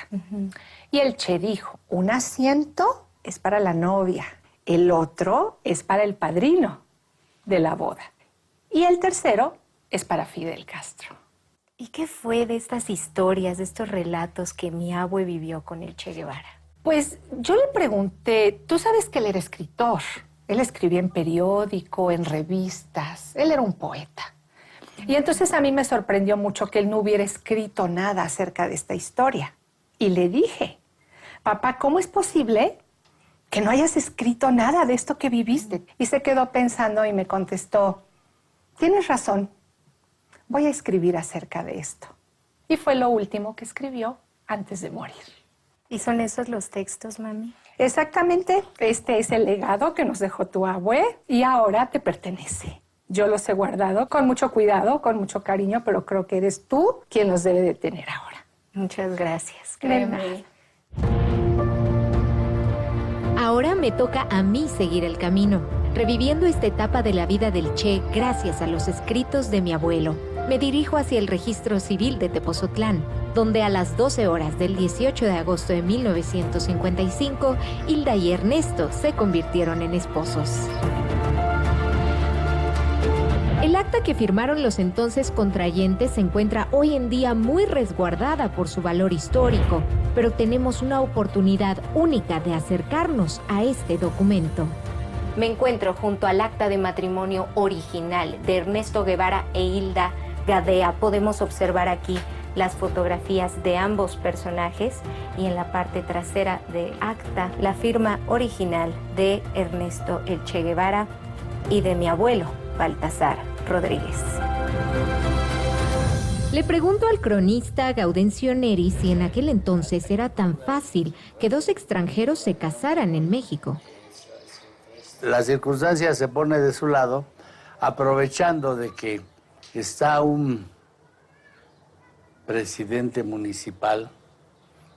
Y el Che dijo: un asiento es para la novia, el otro es para el padrino de la boda y el tercero es para Fidel Castro. ¿Y qué fue de estas historias, de estos relatos que mi abue vivió con el Che Guevara? Pues yo le pregunté, tú sabes que él era escritor, él escribía en periódico, en revistas, él era un poeta. Y entonces a mí me sorprendió mucho que él no hubiera escrito nada acerca de esta historia. Y le dije: papá, ¿cómo es posible que no hayas escrito nada de esto que viviste? Y se quedó pensando y me contestó: tienes razón, voy a escribir acerca de esto. Y fue lo último que escribió antes de morir. ¿Y son esos los textos, mami? Exactamente. Este es el legado que nos dejó tu abue y ahora te pertenece. Yo los he guardado con mucho cuidado, con mucho cariño, pero creo que eres tú quien los debe de tener ahora. Muchas gracias. Créeme. Ahora me toca a mí seguir el camino, reviviendo esta etapa de la vida del Che gracias a los escritos de mi abuelo. Me dirijo hacia el registro civil de Tepozotlán, donde a las 12 horas del 18 de agosto de 1955, Hilda y Ernesto se convirtieron en esposos. El acta que firmaron los entonces contrayentes se encuentra hoy en día muy resguardada por su valor histórico, pero tenemos una oportunidad única de acercarnos a este documento. Me encuentro junto al acta de matrimonio original de Ernesto Guevara e Hilda Gadea. Podemos observar aquí las fotografías de ambos personajes y en la parte trasera de acta la firma original de Ernesto el Che Guevara y de mi abuelo, Baltasar Rodríguez. Le pregunto al cronista Gaudencio Neri si en aquel entonces era tan fácil que dos extranjeros se casaran en México. La circunstancia se pone de su lado, aprovechando de que está un presidente municipal,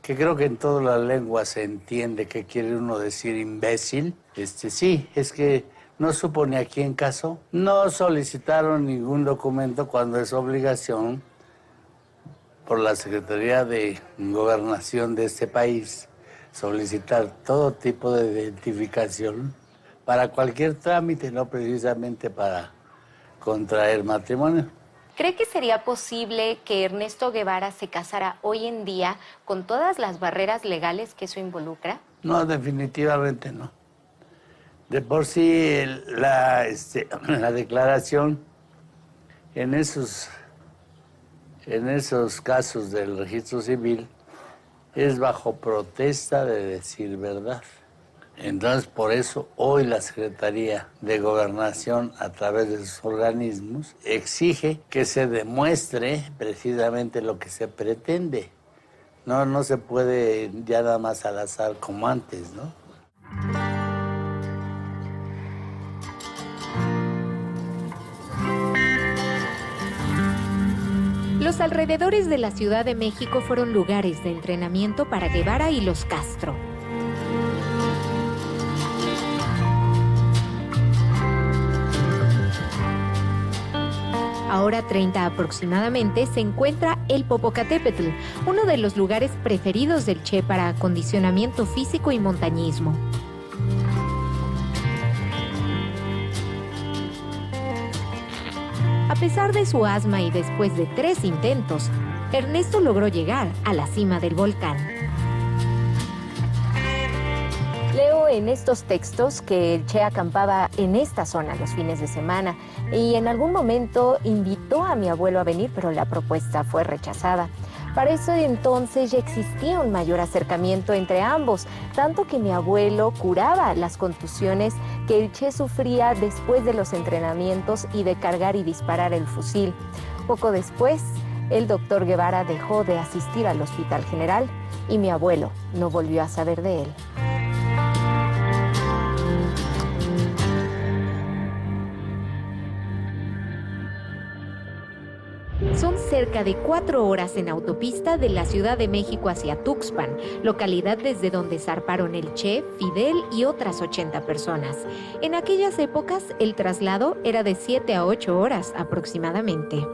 que creo que en todas las lenguas se entiende que quiere uno decir imbécil. Sí, es que no supo ni a quién casó. No solicitaron ningún documento cuando es obligación por la Secretaría de Gobernación de este país solicitar todo tipo de identificación para cualquier trámite, no precisamente para contraer matrimonio. ¿Cree que sería posible que Ernesto Guevara se casara hoy en día con todas las barreras legales que eso involucra? No, definitivamente no. De por sí, la declaración en esos casos del registro civil es bajo protesta de decir verdad. Entonces, por eso, hoy la Secretaría de Gobernación, a través de sus organismos, exige que se demuestre precisamente lo que se pretende. No se puede ya nada más al azar como antes, ¿no? Los alrededores de la Ciudad de México fueron lugares de entrenamiento para Guevara y los Castro. Ahora 30 aproximadamente se encuentra el Popocatépetl, uno de los lugares preferidos del Che para acondicionamiento físico y montañismo. A pesar de su asma y después de 3 intentos, Ernesto logró llegar a la cima del volcán. Leo en estos textos que el Che acampaba en esta zona los fines de semana y en algún momento invitó a mi abuelo a venir, pero la propuesta fue rechazada. Para eso entonces ya existía un mayor acercamiento entre ambos, tanto que mi abuelo curaba las contusiones que el Che sufría después de los entrenamientos y de cargar y disparar el fusil. Poco después, el doctor Guevara dejó de asistir al Hospital General y mi abuelo no volvió a saber de él. Son cerca de 4 horas en autopista de la Ciudad de México hacia Tuxpan, localidad desde donde zarparon el Che, Fidel y otras 80 personas. En aquellas épocas, el traslado era de 7 a 8 horas aproximadamente.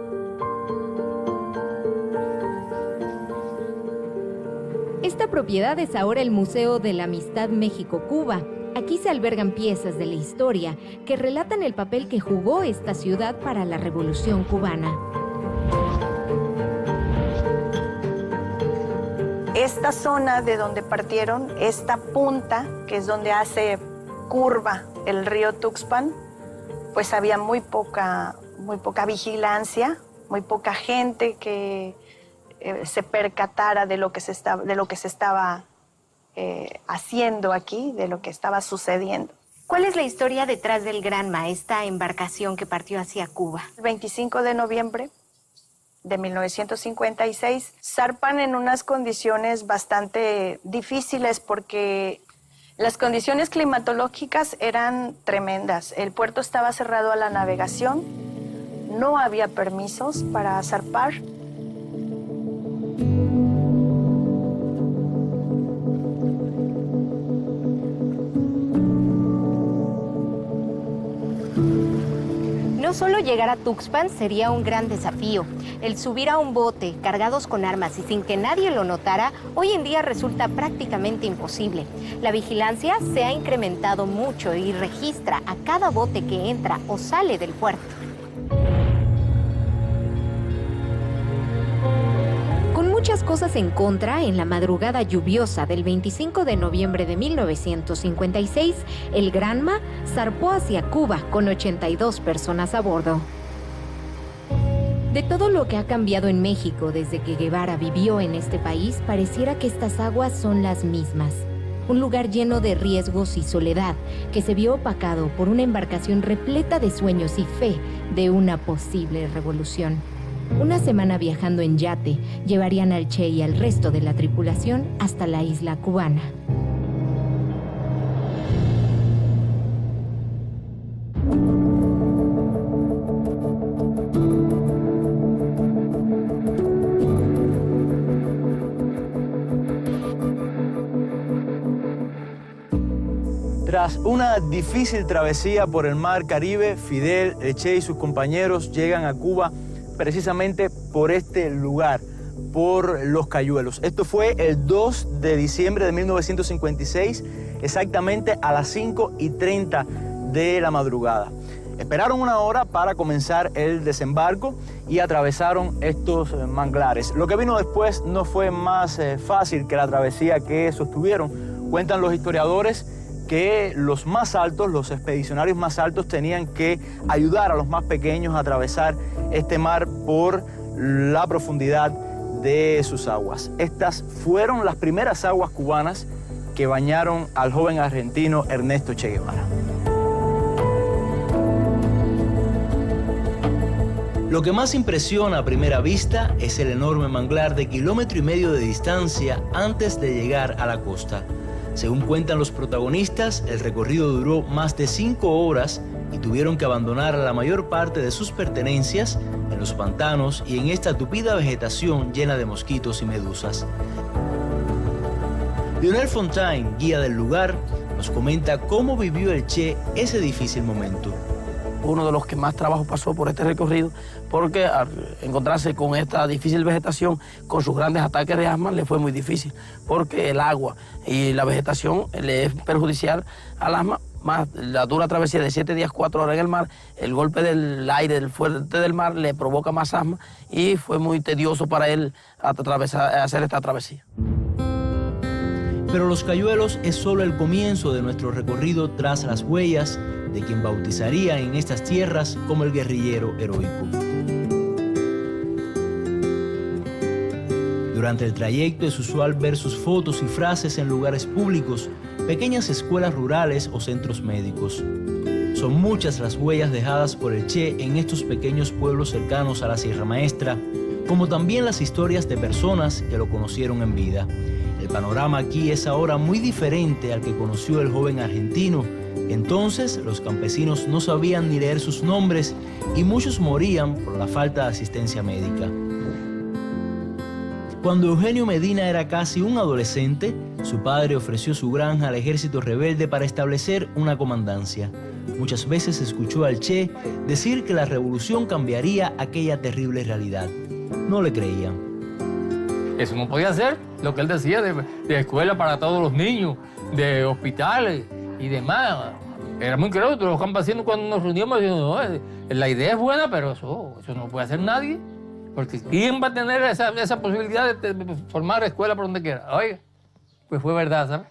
Esta propiedad es ahora el Museo de la Amistad México-Cuba. Aquí se albergan piezas de la historia que relatan el papel que jugó esta ciudad para la Revolución Cubana. Esta zona de donde partieron, esta punta, que es donde hace curva el río Tuxpan, pues había muy poca vigilancia, muy poca gente que se percatara de lo que se estaba haciendo aquí, de lo que estaba sucediendo. ¿Cuál es la historia detrás del Granma, esta embarcación que partió hacia Cuba? El 25 de noviembre de 1956, zarpan en unas condiciones bastante difíciles porque las condiciones climatológicas eran tremendas. El puerto estaba cerrado a la navegación, no había permisos para zarpar. No solo llegar a Tuxpan sería un gran desafío. El subir a un bote cargados con armas y sin que nadie lo notara, hoy en día resulta prácticamente imposible. La vigilancia se ha incrementado mucho y registra a cada bote que entra o sale del puerto. Con muchas cosas en contra, en la madrugada lluviosa del 25 de noviembre de 1956, el Granma zarpó hacia Cuba con 82 personas a bordo. De todo lo que ha cambiado en México desde que Guevara vivió en este país, pareciera que estas aguas son las mismas. Un lugar lleno de riesgos y soledad, que se vio opacado por una embarcación repleta de sueños y fe de una posible revolución. Una semana viajando en yate, llevarían al Che y al resto de la tripulación hasta la isla cubana. Tras una difícil travesía por el mar Caribe, Fidel, el Che y sus compañeros llegan a Cuba precisamente por este lugar, por Los Cayuelos. Esto fue el 2 de diciembre de 1956, exactamente a las 5:30 de la madrugada. Esperaron una hora para comenzar el desembarco y atravesaron estos manglares. Lo que vino después no fue más fácil que la travesía que sostuvieron. Cuentan los historiadores que los más altos, los expedicionarios más altos, tenían que ayudar a los más pequeños a atravesar este mar por la profundidad de sus aguas. Estas fueron las primeras aguas cubanas que bañaron al joven argentino Ernesto Che Guevara. Lo que más impresiona a primera vista es el enorme manglar de 1,5 kilómetros de distancia antes de llegar a la costa. Según cuentan los protagonistas, el recorrido duró más de 5 horas y tuvieron que abandonar la mayor parte de sus pertenencias en los pantanos y en esta tupida vegetación llena de mosquitos y medusas. Lionel Fontaine, guía del lugar, nos comenta cómo vivió el Che ese difícil momento. Uno de los que más trabajo pasó por este recorrido, porque al encontrarse con esta difícil vegetación, con sus grandes ataques de asma, le fue muy difícil, porque el agua y la vegetación le es perjudicial al asma, más la dura travesía de 7 días, 4 horas en el mar, el golpe del aire, del fuerte del mar, le provoca más asma y fue muy tedioso para él hacer esta travesía. Pero Los Cayuelos es solo el comienzo de nuestro recorrido tras las huellas de quien bautizaría en estas tierras como el guerrillero heroico. Durante el trayecto es usual ver sus fotos y frases en lugares públicos, pequeñas escuelas rurales o centros médicos. Son muchas las huellas dejadas por el Che en estos pequeños pueblos cercanos a la Sierra Maestra, como también las historias de personas que lo conocieron en vida. El panorama aquí es ahora muy diferente al que conoció el joven argentino. Entonces, los campesinos no sabían ni leer sus nombres y muchos morían por la falta de asistencia médica. Cuando Eugenio Medina era casi un adolescente, su padre ofreció su granja al ejército rebelde para establecer una comandancia. Muchas veces escuchó al Che decir que la revolución cambiaría aquella terrible realidad. No le creían. Eso no podía ser lo que él decía de escuela para todos los niños, de hospitales y demás. Era muy claro, los campesinos cuando nos reuníamos decían, no, la idea es buena, pero eso no puede hacer nadie. Porque ¿quién va a tener esa posibilidad de formar escuela por donde quiera? Oiga, pues fue verdad, ¿sabes?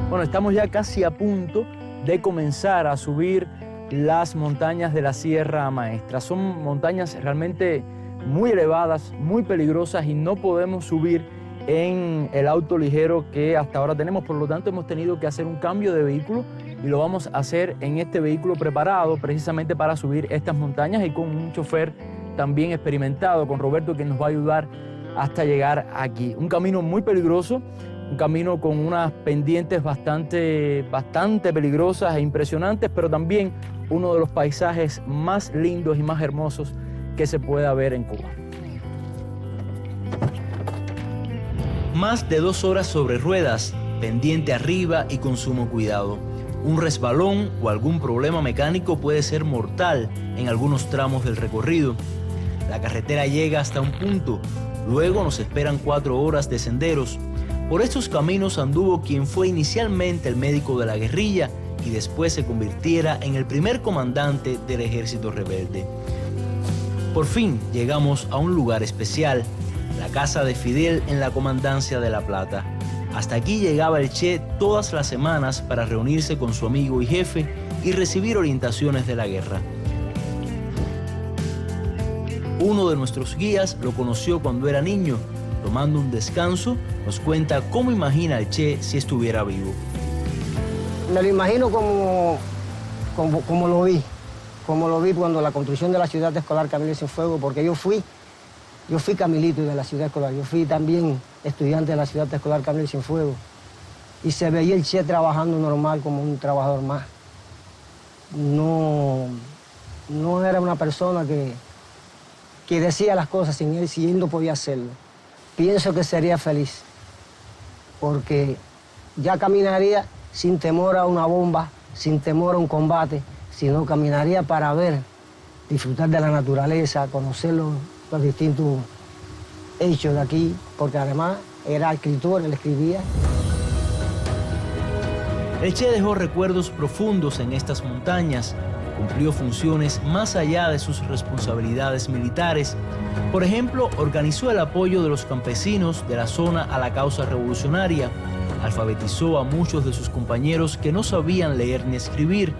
Bueno, estamos ya casi a punto de comenzar a subir las montañas de la Sierra Maestra. Son montañas realmente muy elevadas, muy peligrosas y no podemos subir en el auto ligero que hasta ahora tenemos. Por lo tanto, hemos tenido que hacer un cambio de vehículo y lo vamos a hacer en este vehículo preparado precisamente para subir estas montañas y con un chofer también experimentado, con Roberto, que nos va a ayudar hasta llegar aquí. Un camino muy peligroso, un camino con unas pendientes bastante peligrosas e impresionantes, pero también uno de los paisajes más lindos y más hermosos que se pueda ver en Cuba. Más de 2 horas sobre ruedas, pendiente arriba y con sumo cuidado. Un resbalón o algún problema mecánico puede ser mortal en algunos tramos del recorrido. La carretera llega hasta un punto, luego nos esperan 4 horas de senderos. Por estos caminos anduvo quien fue inicialmente el médico de la guerrilla y después se convirtiera en el primer comandante del ejército rebelde. Por fin llegamos a un lugar especial, la casa de Fidel en la comandancia de La Plata. Hasta aquí llegaba el Che todas las semanas para reunirse con su amigo y jefe y recibir orientaciones de la guerra. Uno de nuestros guías lo conoció cuando era niño. Tomando un descanso, nos cuenta cómo imagina el Che si estuviera vivo. Me lo imagino como lo vi cuando la construcción de la ciudad escolar Camilo y Cienfuegos, porque yo fui Camilito de la ciudad escolar, yo fui también estudiante de la ciudad escolar Camilo y Cienfuegos, y se veía el Che trabajando normal como un trabajador más. No era una persona que decía las cosas sin él, si él no podía hacerlo. Pienso que sería feliz, porque ya caminaría sin temor a una bomba, sin temor a un combate, sino caminaría para ver, disfrutar de la naturaleza, conocer los distintos hechos de aquí, porque además era escritor, él escribía. El Che dejó recuerdos profundos en estas montañas, cumplió funciones más allá de sus responsabilidades militares. Por ejemplo, organizó el apoyo de los campesinos de la zona a la causa revolucionaria, alfabetizó a muchos de sus compañeros que no sabían leer ni escribir,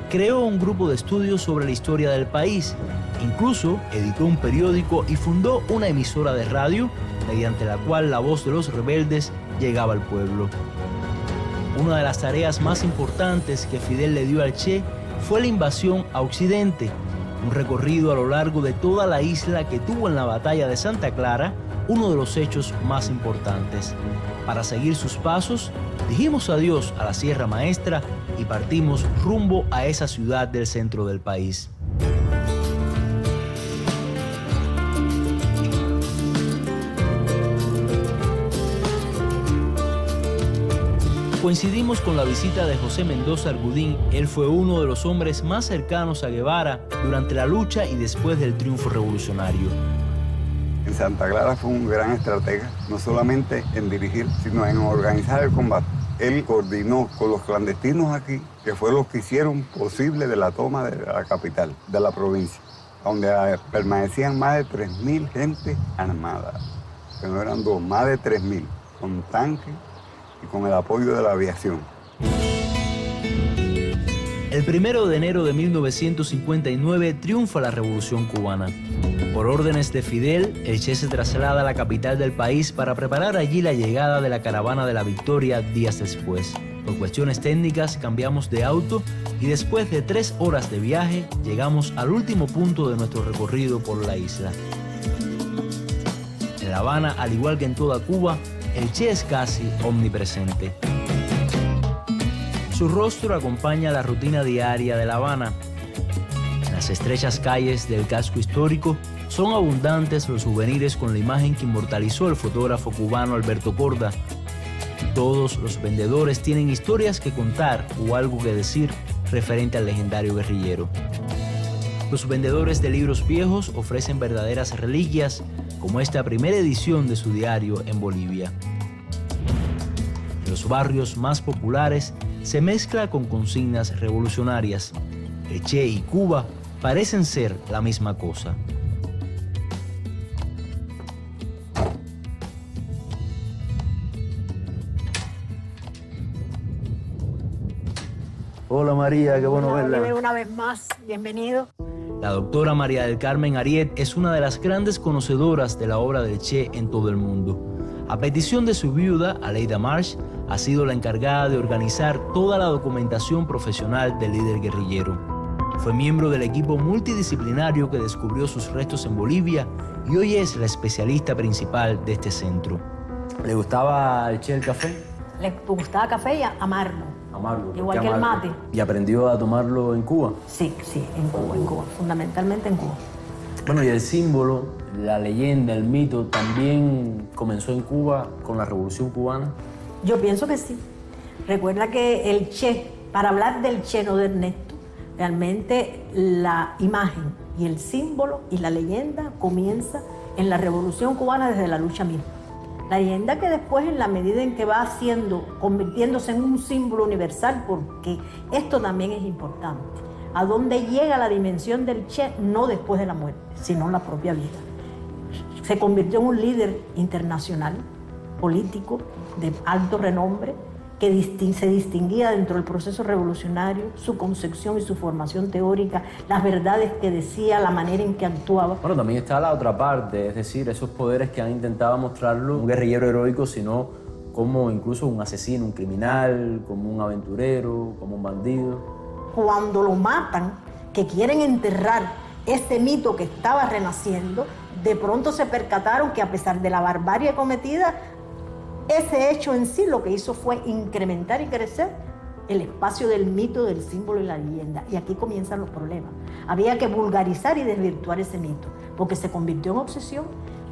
creó un grupo de estudios sobre la historia del país, incluso editó un periódico y fundó una emisora de radio mediante la cual la voz de los rebeldes llegaba al pueblo. Una de las tareas más importantes que Fidel le dio al Che fue la invasión a Occidente, un recorrido a lo largo de toda la isla que tuvo en la batalla de Santa Clara uno de los hechos más importantes. Para seguir sus pasos, dijimos adiós a la Sierra Maestra y partimos rumbo a esa ciudad del centro del país. Coincidimos con la visita de José Mendoza Argudín. Él fue uno de los hombres más cercanos a Guevara durante la lucha y después del triunfo revolucionario. En Santa Clara fue un gran estratega, no solamente en dirigir, sino en organizar el combate. Él coordinó con los clandestinos aquí, que fue los que hicieron posible de la toma de la capital, de la provincia, donde permanecían más de 3.000 gente armada, que no eran dos, más de 3.000, con tanques y con el apoyo de la aviación. El 1 de enero de 1959 triunfa la Revolución Cubana. Por órdenes de Fidel, el Che se traslada a la capital del país para preparar allí la llegada de la Caravana de la Victoria días después. Por cuestiones técnicas cambiamos de auto y después de 3 horas de viaje llegamos al último punto de nuestro recorrido por la isla. En La Habana, al igual que en toda Cuba, el Che es casi omnipresente. Su rostro acompaña la rutina diaria de La Habana. En las estrechas calles del casco histórico son abundantes los souvenirs con la imagen que inmortalizó el fotógrafo cubano Alberto Korda. Todos los vendedores tienen historias que contar o algo que decir referente al legendario guerrillero. Los vendedores de libros viejos ofrecen verdaderas reliquias, como esta primera edición de su diario en Bolivia. En los barrios más populares se mezcla con consignas revolucionarias. El Che y Cuba parecen ser la misma cosa. Hola María, qué bueno verla. Una vez más, bienvenido. La doctora María del Carmen Ariet es una de las grandes conocedoras de la obra del Che en todo el mundo. A petición de su viuda, Aleida Marsh, ha sido la encargada de organizar toda la documentación profesional del líder guerrillero. Fue miembro del equipo multidisciplinario que descubrió sus restos en Bolivia y hoy es la especialista principal de este centro. ¿Le gustaba al Che el café? Le gustaba café y amarlo. Amarlo. Igual que el mate. ¿Y aprendió a tomarlo en Cuba? Sí, en Cuba, fundamentalmente en Cuba. Bueno, y el símbolo, la leyenda, el mito, ¿también comenzó en Cuba con la Revolución Cubana? Yo pienso que sí. Recuerda que el Che, para hablar del Che, no de Ernesto, realmente la imagen y el símbolo y la leyenda comienza en la Revolución Cubana desde la lucha misma. La leyenda que después, en la medida en que va convirtiéndose en un símbolo universal, porque esto también es importante, a dónde llega la dimensión del Che, no después de la muerte, sino en la propia vida. Se convirtió en un líder internacional, político, de alto renombre, que se distinguía dentro del proceso revolucionario, su concepción y su formación teórica, las verdades que decía, la manera en que actuaba. Bueno, también está la otra parte, es decir, esos poderes que han intentado mostrarlo un guerrillero heroico, sino como incluso un asesino, un criminal, como un aventurero, como un bandido. Cuando lo matan, que quieren enterrar este mito que estaba renaciendo, de pronto se percataron que a pesar de la barbarie cometida, ese hecho en sí lo que hizo fue incrementar y crecer el espacio del mito, del símbolo y la leyenda. Y aquí comienzan los problemas. Había que vulgarizar y desvirtuar ese mito, porque se convirtió en obsesión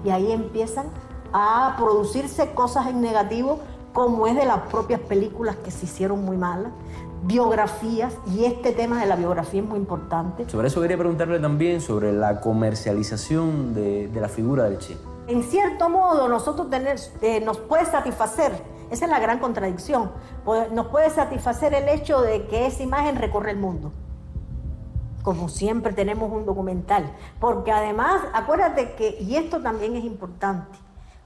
y ahí empiezan a producirse cosas en negativo, como es de las propias películas que se hicieron muy malas, biografías, y este tema de la biografía es muy importante. Sobre eso quería preguntarle también sobre la comercialización de la figura del Che. En cierto modo, nosotros nos puede satisfacer, esa es la gran contradicción, nos puede satisfacer el hecho de que esa imagen recorre el mundo. Como siempre tenemos un documental, porque además, acuérdate que, y esto también es importante,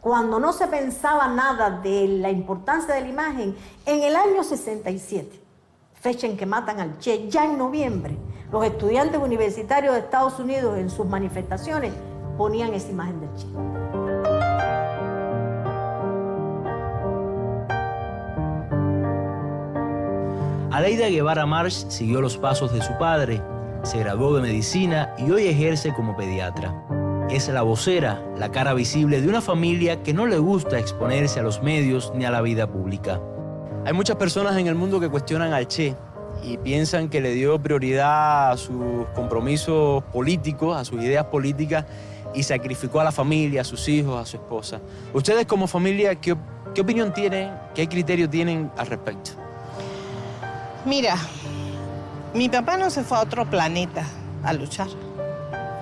cuando no se pensaba nada de la importancia de la imagen, en el año 67, fecha en que matan al Che, ya en noviembre, los estudiantes universitarios de Estados Unidos en sus manifestaciones ponían esa imagen del Che. Aleida Guevara March siguió los pasos de su padre, se graduó de medicina y hoy ejerce como pediatra. Es la vocera, la cara visible de una familia que no le gusta exponerse a los medios ni a la vida pública. Hay muchas personas en el mundo que cuestionan al Che y piensan que le dio prioridad a sus compromisos políticos, a sus ideas políticas, y sacrificó a la familia, a sus hijos, a su esposa. Ustedes como familia, ¿qué opinión tienen, qué criterio tienen al respecto? Mira, mi papá no se fue a otro planeta a luchar.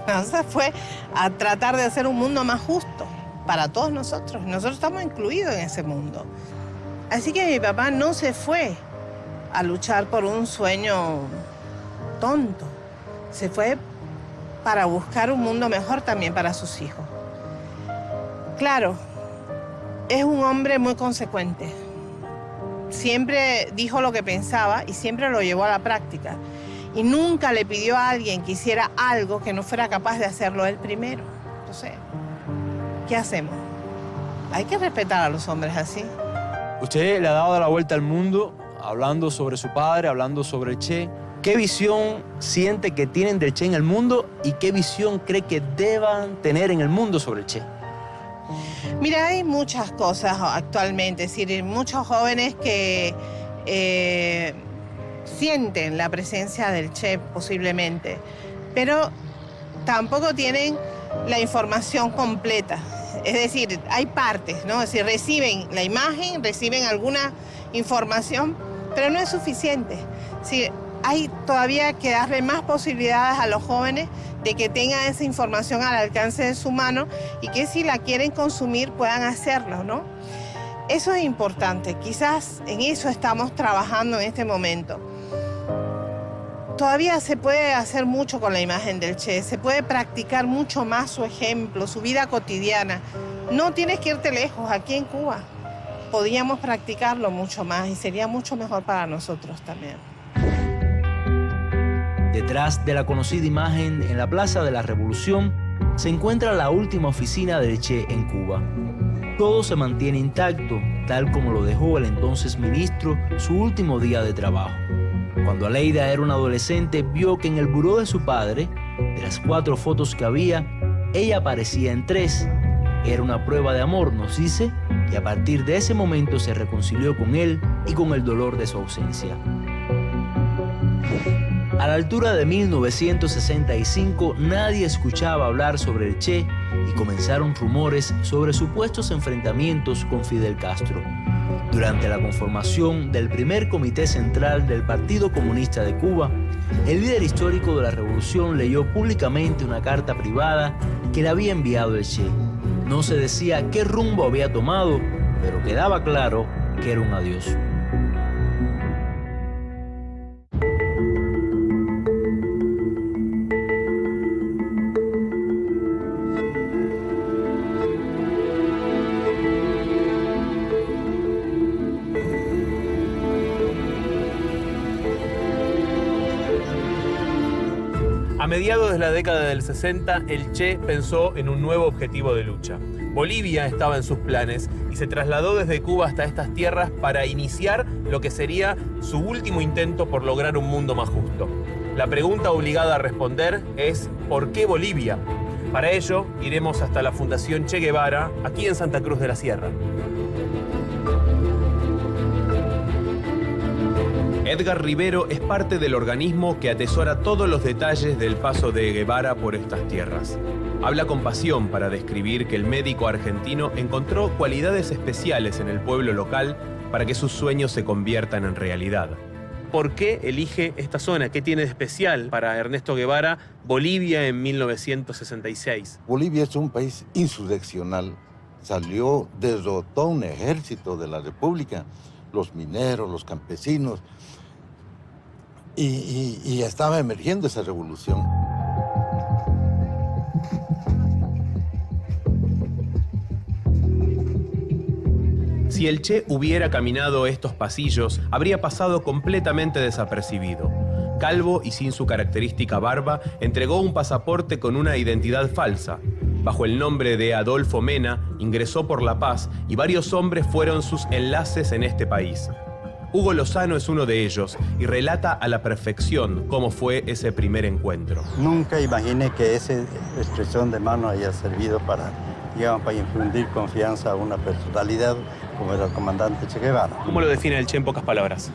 No, se fue a tratar de hacer un mundo más justo para todos nosotros. Nosotros estamos incluidos en ese mundo. Así que mi papá no se fue a luchar por un sueño tonto. Se fue para buscar un mundo mejor también para sus hijos. Claro, es un hombre muy consecuente. Siempre dijo lo que pensaba y siempre lo llevó a la práctica. Y nunca le pidió a alguien que hiciera algo que no fuera capaz de hacerlo él primero. Entonces, ¿qué hacemos? Hay que respetar a los hombres así. Usted le ha dado la vuelta al mundo hablando sobre su padre, hablando sobre el Che. ¿Qué visión siente que tienen del Che en el mundo y qué visión cree que deban tener en el mundo sobre el Che? Mira, hay muchas cosas actualmente, es decir, muchos jóvenes que sienten la presencia del Che posiblemente, pero tampoco tienen la información completa. Es decir, hay partes, ¿no? Es decir, reciben la imagen, reciben alguna información, pero no es suficiente. Es decir, hay todavía que darle más posibilidades a los jóvenes de que tengan esa información al alcance de su mano y que si la quieren consumir puedan hacerlo, ¿no? Eso es importante, quizás en eso estamos trabajando en este momento. Todavía se puede hacer mucho con la imagen del Che, se puede practicar mucho más su ejemplo, su vida cotidiana. No tienes que irte lejos, aquí en Cuba podríamos practicarlo mucho más y sería mucho mejor para nosotros también. Detrás de la conocida imagen en la Plaza de la Revolución se encuentra la última oficina del Che en Cuba. Todo se mantiene intacto, tal como lo dejó el entonces ministro su último día de trabajo. Cuando Aleida era una adolescente, vio que en el buró de su padre, de las 4 fotos que había, ella aparecía en 3. Era una prueba de amor, nos dice, y a partir de ese momento se reconcilió con él y con el dolor de su ausencia. A la altura de 1965, nadie escuchaba hablar sobre el Che y comenzaron rumores sobre supuestos enfrentamientos con Fidel Castro. Durante la conformación del primer comité central del Partido Comunista de Cuba, el líder histórico de la revolución leyó públicamente una carta privada que le había enviado el Che. No se decía qué rumbo había tomado, pero quedaba claro que era un adiós. A mediados de la década del 60, el Che pensó en un nuevo objetivo de lucha. Bolivia estaba en sus planes y se trasladó desde Cuba hasta estas tierras para iniciar lo que sería su último intento por lograr un mundo más justo. La pregunta obligada a responder es ¿por qué Bolivia? Para ello, iremos hasta la Fundación Che Guevara, aquí en Santa Cruz de la Sierra. Edgar Rivero es parte del organismo que atesora todos los detalles del paso de Guevara por estas tierras. Habla con pasión para describir que el médico argentino encontró cualidades especiales en el pueblo local para que sus sueños se conviertan en realidad. ¿Por qué elige esta zona? ¿Qué tiene de especial para Ernesto Guevara Bolivia en 1966? Bolivia es un país insurreccional. Salió, derrotó un ejército de la República, los mineros, los campesinos, y estaba emergiendo esa revolución. Si el Che hubiera caminado estos pasillos, habría pasado completamente desapercibido. Calvo y sin su característica barba, entregó un pasaporte con una identidad falsa. Bajo el nombre de Adolfo Mena, ingresó por La Paz y varios hombres fueron sus enlaces en este país. Hugo Lozano es uno de ellos y relata a la perfección cómo fue ese primer encuentro. Nunca imaginé que esa expresión de mano haya servido para infundir confianza a una personalidad como era el comandante Che Guevara. ¿Cómo lo define el Che en pocas palabras?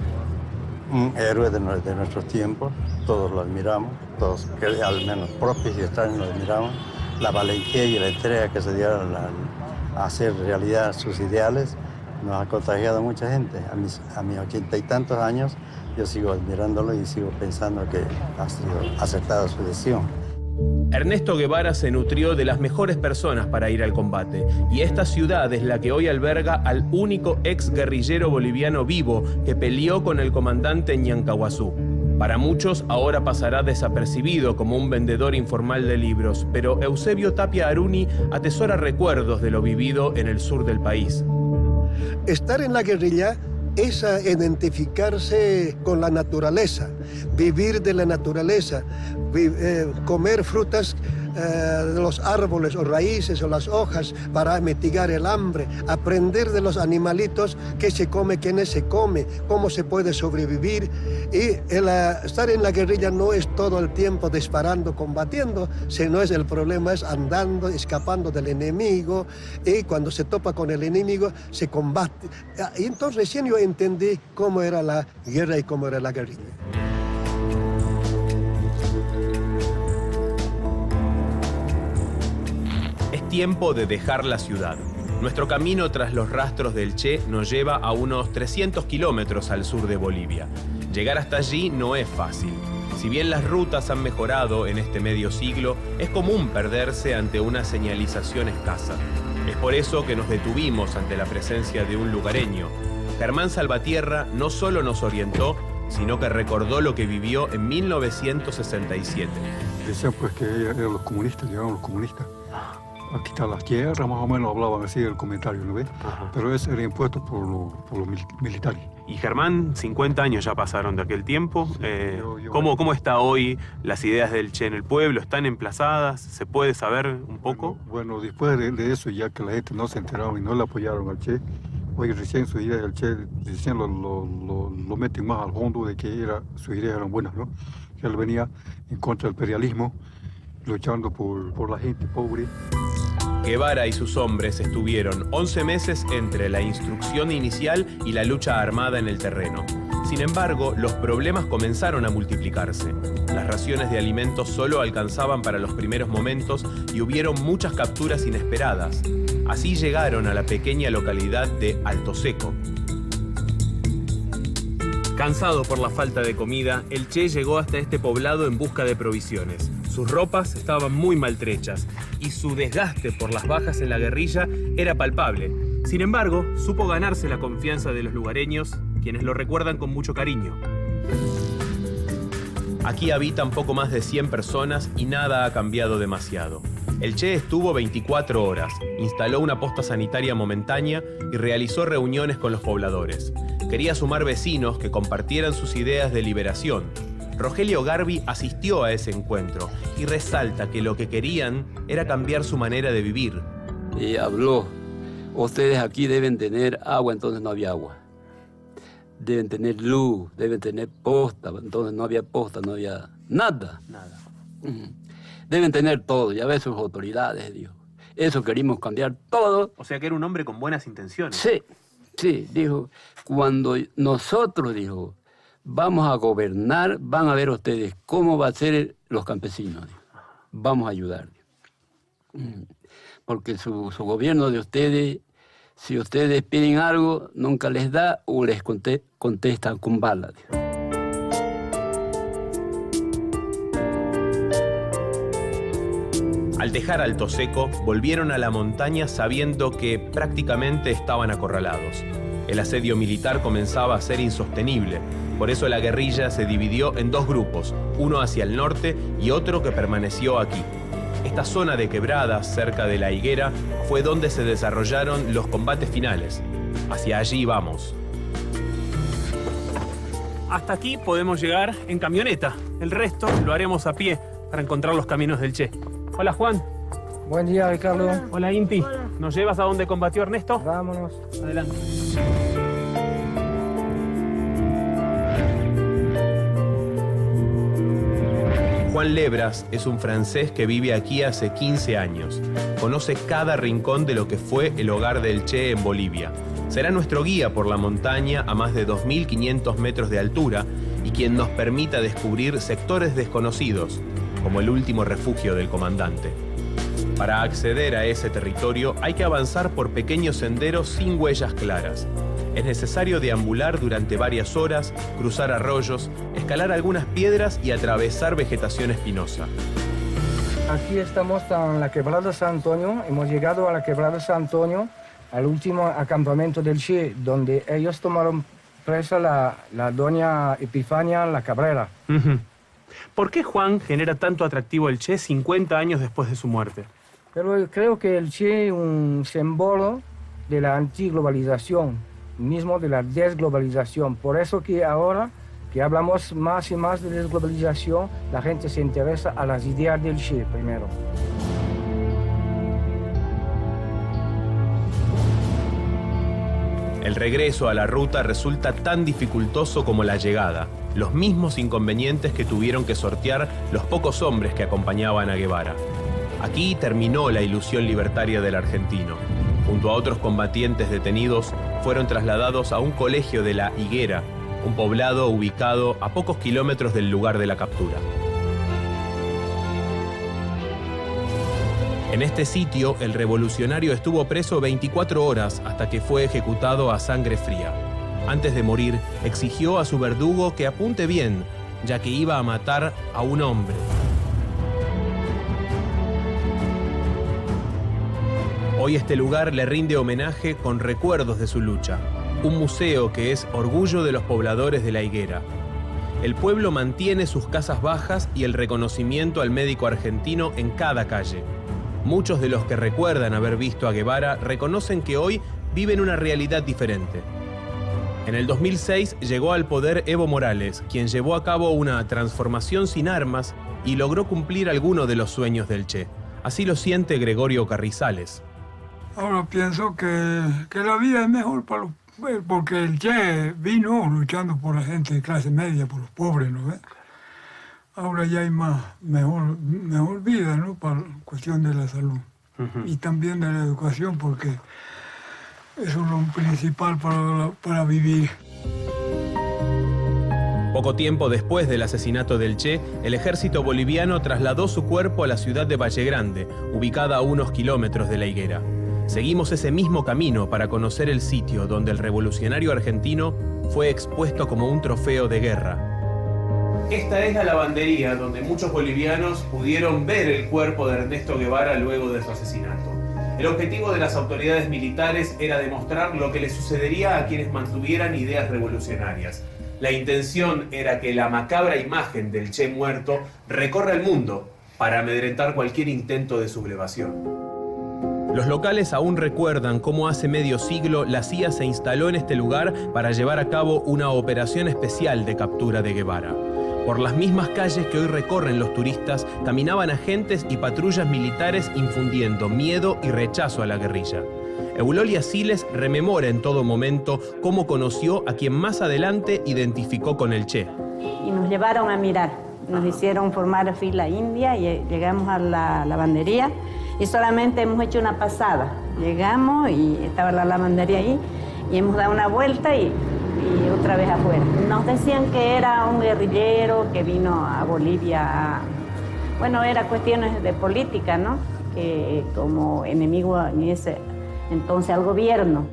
Un héroe de nuestros tiempos, todos lo admiramos, todos, al menos propios y extraños lo admiramos. La valentía y la entrega que se dieron a hacer realidad sus ideales nos ha contagiado a mucha gente. A mis 80 y tantos años yo sigo admirándolo y sigo pensando que ha sido acertada su decisión. Ernesto Guevara se nutrió de las mejores personas para ir al combate, y esta ciudad es la que hoy alberga al único ex guerrillero boliviano vivo que peleó con el comandante Ñancahuazú. Para muchos ahora pasará desapercibido como un vendedor informal de libros, pero Eusebio Tapia Aruni atesora recuerdos de lo vivido en el sur del país. Estar en la guerrilla es identificarse con la naturaleza, vivir de la naturaleza, comer frutas de los árboles o raíces o las hojas para mitigar el hambre, aprender de los animalitos qué se come, qué no se come, cómo se puede sobrevivir. Y estar en la guerrilla no es todo el tiempo disparando, combatiendo, sino el problema es andando, escapando del enemigo, y cuando se topa con el enemigo se combate. Y entonces recién yo entendí cómo era la guerra y cómo era la guerrilla. Tiempo de dejar la ciudad. Nuestro camino tras los rastros del Che nos lleva a unos 300 kilómetros al sur de Bolivia. Llegar hasta allí no es fácil. Si bien las rutas han mejorado en este medio siglo, es común perderse ante una señalización escasa. Es por eso que nos detuvimos ante la presencia de un lugareño. Germán Salvatierra no solo nos orientó, sino que recordó lo que vivió en 1967. Decían pues que eran los comunistas, llegaron los comunistas a quitar las tierras, más o menos hablaban así el comentario, ¿no ves? Pero ese era impuesto por los militares. Y Germán, 50 años ya pasaron de aquel tiempo. ¿Cómo está hoy las ideas del Che en el pueblo? ¿Están emplazadas? ¿Se puede saber un poco? Bueno, después de eso, ya que la gente no se enteraron y no le apoyaron al Che, hoy recién sus ideas del Che recién lo meten más al fondo de que sus ideas eran buenas, ¿no? Que él venía en contra del imperialismo, luchando por la gente pobre. Guevara y sus hombres estuvieron 11 meses entre la instrucción inicial y la lucha armada en el terreno. Sin embargo, los problemas comenzaron a multiplicarse. Las raciones de alimentos solo alcanzaban para los primeros momentos y hubieron muchas capturas inesperadas. Así llegaron a la pequeña localidad de Alto Seco. Cansado por la falta de comida, el Che llegó hasta este poblado en busca de provisiones. Sus ropas estaban muy maltrechas y su desgaste por las bajas en la guerrilla era palpable. Sin embargo, supo ganarse la confianza de los lugareños, quienes lo recuerdan con mucho cariño. Aquí habitan poco más de 100 personas y nada ha cambiado demasiado. El Che estuvo 24 horas, instaló una posta sanitaria momentánea y realizó reuniones con los pobladores. Quería sumar vecinos que compartieran sus ideas de liberación. Rogelio Garbi asistió a ese encuentro y resalta que lo que querían era cambiar su manera de vivir. Y habló, ustedes aquí deben tener agua, entonces no había agua. Deben tener luz, deben tener posta, entonces no había posta, no había nada. Nada. Deben tener todo, ya ves sus autoridades, dijo. Eso queríamos cambiar todo. O sea que era un hombre con buenas intenciones. Sí, sí, dijo, cuando nosotros, dijo, vamos a gobernar, van a ver ustedes cómo va a ser los campesinos, dijo. Vamos a ayudar, dijo. Porque su gobierno de ustedes, si ustedes piden algo, nunca les da o les contestan con balas, dijo. Al dejar Alto Seco, volvieron a la montaña sabiendo que prácticamente estaban acorralados. El asedio militar comenzaba a ser insostenible, por eso la guerrilla se dividió en dos grupos, uno hacia el norte y otro que permaneció aquí. Esta zona de quebradas, cerca de la higuera, fue donde se desarrollaron los combates finales. Hacia allí vamos. Hasta aquí podemos llegar en camioneta. El resto lo haremos a pie para encontrar los caminos del Che. Hola, Juan. Buen día, Ricardo. Hola, Inti. Hola. ¿Nos llevas a donde combatió Ernesto? Vámonos. Adelante. Juan Lebras es un francés que vive aquí hace 15 años. Conoce cada rincón de lo que fue el hogar del Che en Bolivia. Será nuestro guía por la montaña a más de 2.500 metros de altura y quien nos permita descubrir sectores desconocidos, como el último refugio del comandante. Para acceder a ese territorio hay que avanzar por pequeños senderos sin huellas claras. Es necesario deambular durante varias horas, cruzar arroyos, escalar algunas piedras y atravesar vegetación espinosa. Aquí estamos en la Quebrada de San Antonio. Hemos llegado a la Quebrada de San Antonio, al último acampamento del Che, donde ellos tomaron presa la doña Epifania La Cabrera. ¿Por qué Juan genera tanto atractivo el Che 50 años después de su muerte? Pero creo que el Che es un símbolo de la antiglobalización, mismo de la desglobalización. Por eso que ahora que hablamos más y más de desglobalización, la gente se interesa a las ideas del Che primero. El regreso a la ruta resulta tan dificultoso como la llegada, los mismos inconvenientes que tuvieron que sortear los pocos hombres que acompañaban a Guevara. Aquí terminó la ilusión libertaria del argentino. Junto a otros combatientes detenidos, fueron trasladados a un colegio de La Higuera, un poblado ubicado a pocos kilómetros del lugar de la captura. En este sitio, el revolucionario estuvo preso 24 horas hasta que fue ejecutado a sangre fría. Antes de morir, exigió a su verdugo que apunte bien, ya que iba a matar a un hombre. Hoy este lugar le rinde homenaje con recuerdos de su lucha. Un museo que es orgullo de los pobladores de La Higuera. El pueblo mantiene sus casas bajas y el reconocimiento al médico argentino en cada calle. Muchos de los que recuerdan haber visto a Guevara reconocen que hoy viven una realidad diferente. En el 2006 llegó al poder Evo Morales, quien llevó a cabo una transformación sin armas y logró cumplir alguno de los sueños del Che. Así lo siente Gregorio Carrizales. Ahora pienso que la vida es mejor porque el Che vino luchando por la gente de clase media, por los pobres, ¿no ves? Ahora ya hay mejor vida, ¿no? Para cuestión de la salud. Y también de la educación, porque eso es lo principal para vivir. Poco tiempo después del asesinato del Che, el ejército boliviano trasladó su cuerpo a la ciudad de Valle Grande, ubicada a unos kilómetros de La Higuera. Seguimos ese mismo camino para conocer el sitio donde el revolucionario argentino fue expuesto como un trofeo de guerra. Esta es la lavandería donde muchos bolivianos pudieron ver el cuerpo de Ernesto Guevara luego de su asesinato. El objetivo de las autoridades militares era demostrar lo que le sucedería a quienes mantuvieran ideas revolucionarias. La intención era que la macabra imagen del Che muerto recorra el mundo para amedrentar cualquier intento de sublevación. Los locales aún recuerdan cómo hace medio siglo la CIA se instaló en este lugar para llevar a cabo una operación especial de captura de Guevara. Por las mismas calles que hoy recorren los turistas, caminaban agentes y patrullas militares infundiendo miedo y rechazo a la guerrilla. Eulalia Siles rememora en todo momento cómo conoció a quien más adelante identificó con el Che. Y nos llevaron a mirar, nos hicieron formar fila india y llegamos a la lavandería y solamente hemos hecho una pasada. Llegamos y estaba la lavandería ahí y hemos dado una vuelta y otra vez afuera. Nos decían que era un guerrillero que vino a Bolivia, bueno, era cuestiones de política, ¿no? Que como enemigo en ese entonces al gobierno.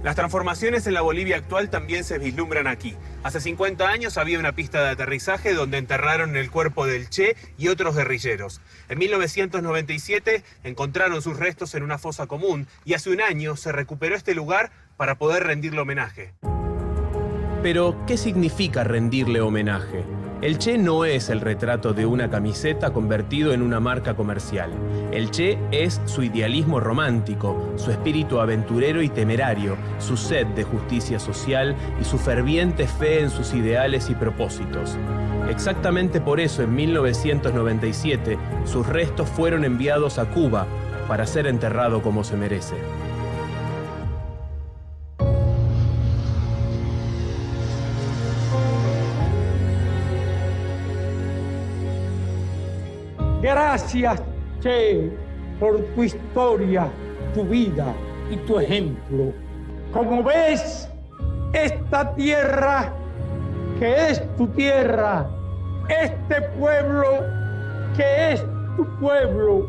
Las transformaciones en la Bolivia actual también se vislumbran aquí. Hace 50 años había una pista de aterrizaje donde enterraron el cuerpo del Che y otros guerrilleros. En 1997 encontraron sus restos en una fosa común y hace un año se recuperó este lugar para poder rendirle homenaje. Pero, ¿qué significa rendirle homenaje? El Che no es el retrato de una camiseta convertido en una marca comercial. El Che es su idealismo romántico, su espíritu aventurero y temerario, su sed de justicia social y su ferviente fe en sus ideales y propósitos. Exactamente por eso, en 1997, sus restos fueron enviados a Cuba para ser enterrado como se merece. Gracias, Che, por tu historia, tu vida y tu ejemplo. Como ves, esta tierra, que es tu tierra, este pueblo, que es tu pueblo,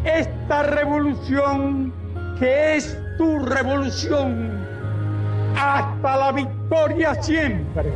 esta revolución, que es tu revolución, hasta la victoria siempre.